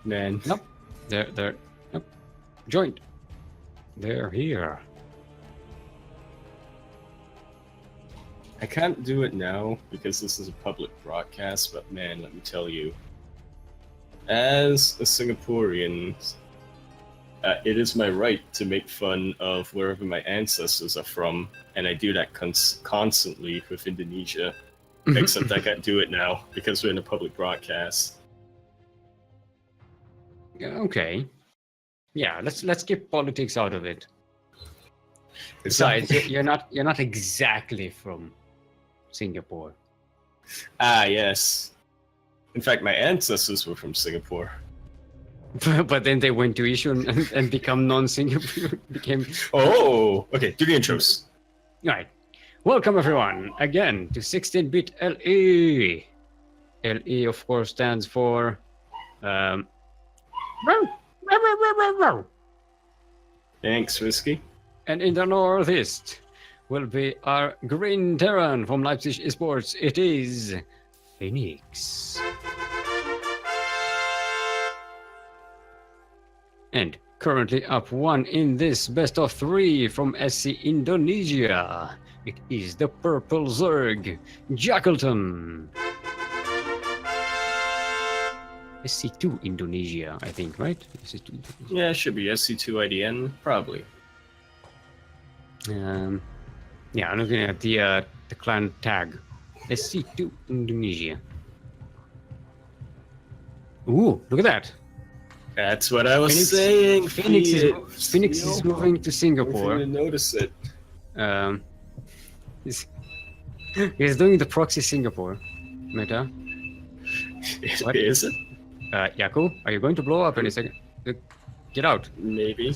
Man. nope. They're nope. Joined. They're here. I can't do it now because this is a public broadcast, but man, let me tell you. As a Singaporean, it is my right to make fun of wherever my ancestors are from, and I do that constantly with Indonesia. Except I can't do it now because we're in a public broadcast. Okay. Yeah, let's keep politics out of it. Besides, you're not exactly from Singapore. Ah, yes. In fact, my ancestors were from Singapore. But then they went to issue and become non-Singapore. Became. Oh, okay. Do the intros. All right. Welcome everyone again to 16-bit LE. LE, of course, stands for. Thanks, Whiskey. And in the northeast will be our Green Terran from Leipzig Esports. It is Phoenix. And currently up 1 in this best of 3 from SC Indonesia. It is the Purple Zerg, Jackleton. SC2 Indonesia, I think, right? SC2 Indonesia. Yeah, it should be SC2 IDN, probably. Yeah, I'm looking at the clan tag. SC2 Indonesia. Ooh, look at that. That's what I was saying. Phoenix is moving to Singapore. I didn't notice it. He's doing the proxy Singapore meta. What? Is it? Yaku, are you going to blow up any second? Get out. Maybe.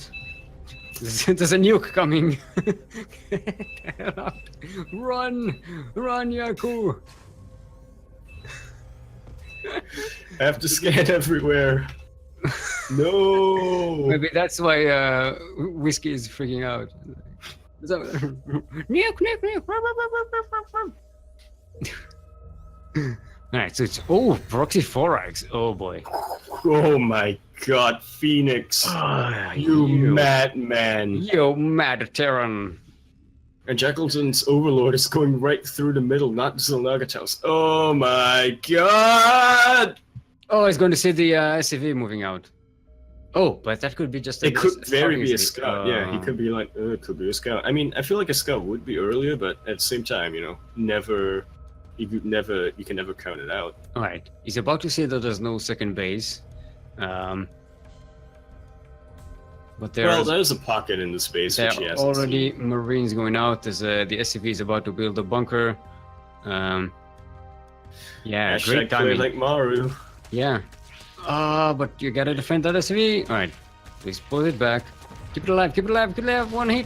There's a nuke coming. Get out. Run, Yaku. I have to scan everywhere. No. Maybe that's why Whiskey is freaking out. Nuke. Alright, so it's proxy Forax. Oh boy. Oh my god, Phoenix. You madman. You mad Terran. And Jackleton's Overlord is going right through the middle, not Zilnagatos. Oh my god! Oh, it's going to see the SCV moving out. Oh, but that could be just It could very be a SCV. scout. Yeah, he could be like, it could be a scout. I mean, I feel like a scout would be earlier, but at the same time, you can never count it out. All right, he's about to say that there's no second base. But there's a pocket in the space there which he are hasn't already seen. Marines going out. There's the SCV is about to build a bunker. Yeah, great Hashtag play timing. like Maru. Yeah. But you gotta defend that SCV. All right, please pull it back. Keep it alive. Keep it alive. Keep it alive. One hit.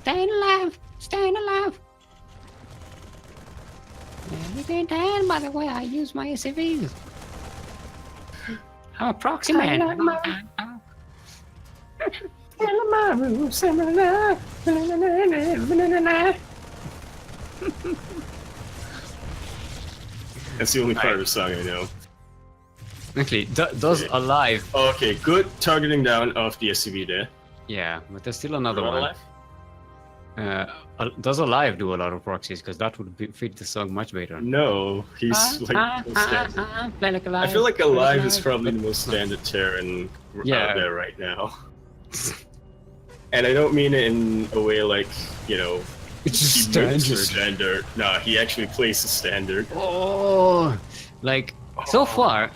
Staying alive. Staying alive. Yeah, you can't tell by the way I use my SCVs. I'm a proxy man. That's the only part of the song I know. Actually, does Okay. alive. Okay, good targeting down of the SCV there. Yeah, but there's still another Not one. alive? Does alive do a lot of proxies? Because that would fit the song much better. No, he's like most standard. Play like alive. I feel like alive is probably the most standard Terran Yeah. out there right now. And I don't mean it in a way like, you know, It's just he moves the standard. standard. Nah, he actually plays the standard. Oh, like so far,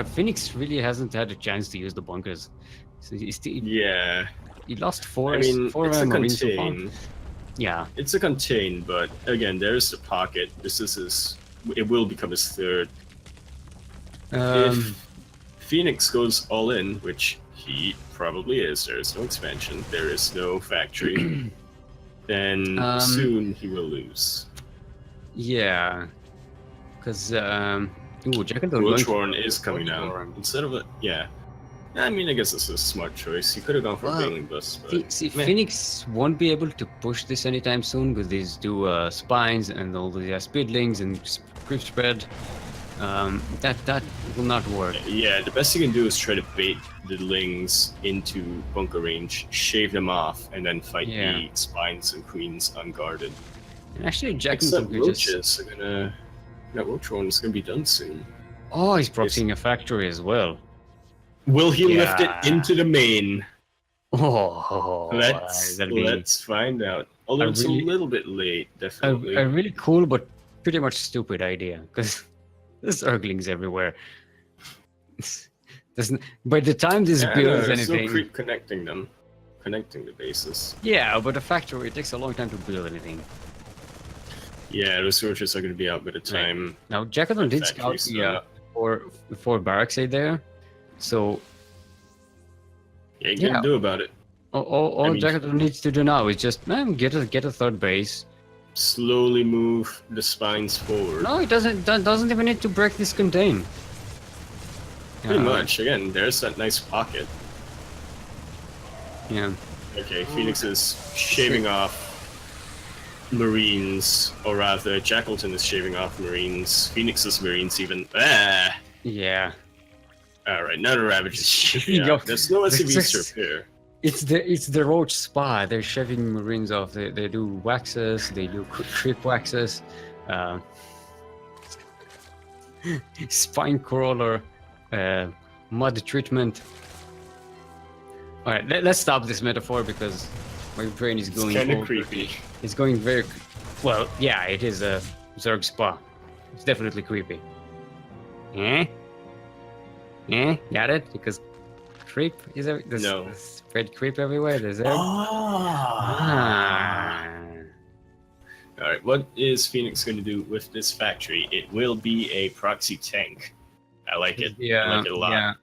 Phoenix really hasn't had a chance to use the bunkers. So Yeah, he lost four. I mean, four it's a Marines so far. contain. Yeah, It's a contain, but again, there's the pocket. This is his. It will become his third. If Phoenix goes all in, which he probably is, there is no expansion, there is no factory, then soon he will lose. yeah, because ooh, Jackal Roachborn is coming down. Roachborn. Instead of a yeah. I mean, I guess it's a smart choice. He could have gone for Well, a Bailing Bus, but See, meh. Phoenix won't be able to push this anytime soon because these do spines and all the speedlings and creep spread. That will not work. Yeah, the best you can do is try to bait the lings into bunker range, shave them off, and then fight Yeah. the spines and queens unguarded. And actually, Jackal Except could just. roaches are gonna. That roach one is gonna be done soon. Oh, he's proxying a factory as well. Will he lift Yeah. it into the main? Oh, that'd be Let's find out. Although it's really- a little bit late, definitely. a really cool but pretty much stupid idea because there's Zerglings everywhere. By the time this Yeah, I know, builds there's no anything, creep connecting them, connecting the bases. yeah, but a factory it takes a long time to build anything. Yeah, those roaches are gonna be out by the time. Now, Jackathon did scout Factories the are- before barracks ate there, so Yeah, you can do about it. all I mean- Jackathon needs to do now is just get a third base. Slowly move the spines forward. No, it doesn't even need to break this contain. Pretty much. Again, there's that nice pocket. Yeah. Okay, Phoenix is shaving off Marines, or rather, Jackalton is shaving off Marines. Phoenix's Marines even. Ah! Yeah. Alright, now the Ravages. Shaving Yeah, off- there's no SCVs This to is- repair. It's the roach spa. They're shaving Marines off. They do waxes. They do creep waxes. Spine crawler. Mud treatment. All right, let's stop this metaphor because my brain is It's going. kind of over. creepy. It's going very. Well, yeah, it is a Zerg spa. It's definitely creepy. Eh? Got it? Because creep is there's No. spread creep everywhere. There's there. Ah. Alright, what is Phoenix going to do with this factory? It will be a proxy tank. I like it. I like it a lot. Yeah.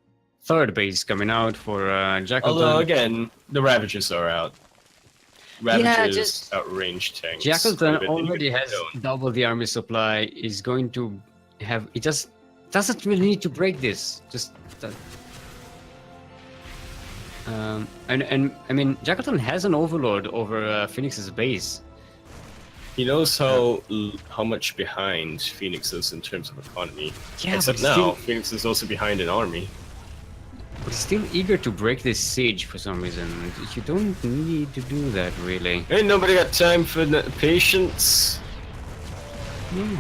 Third base coming out for Jackal. Although, again, the Ravages are out. Ravages just- outrange tanks. Jackalton quite a bit. already has double the army supply. Is going to have. It just doesn't really need to break this. Just. And I mean, Jackalton has an overlord over Phoenix's base. He knows how much behind Phoenix is in terms of economy. Yeah, Except but now, still, Phoenix is also behind an army. but he's still eager to break this siege for some reason. You don't need to do that, really. Ain't nobody got time for patience. Yeah.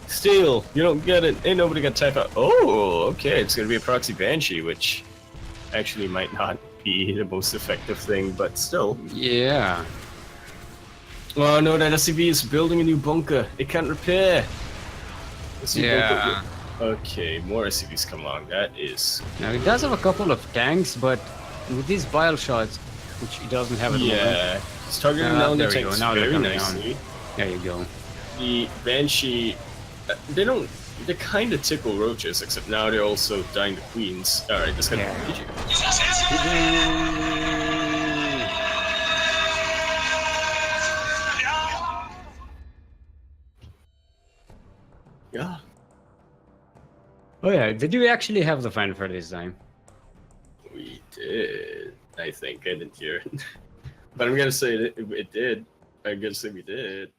Steel, you don't get it. Ain't nobody got time for. Oh, okay, it's gonna be a proxy Banshee, which actually might not be the most effective thing, but still. Yeah. Oh no, that SCV is building a new bunker. It can't repair. This new bunker Okay, more SCVs come along. That is... Now it does have a couple of tanks, but with these bile shots, which it doesn't have at the moment. Yeah, it's targeting down the there we go. tanks Now they're very coming nicely. on. There you go. The Banshee, they kind of tickle roaches, except now they're also dying to queens. Alright, this guy... Yeah. Did you... Yeah. Oh yeah, did you actually have the fanfare this time? We did. I think I didn't hear it. But I'm gonna say it did. I'm gonna say we did.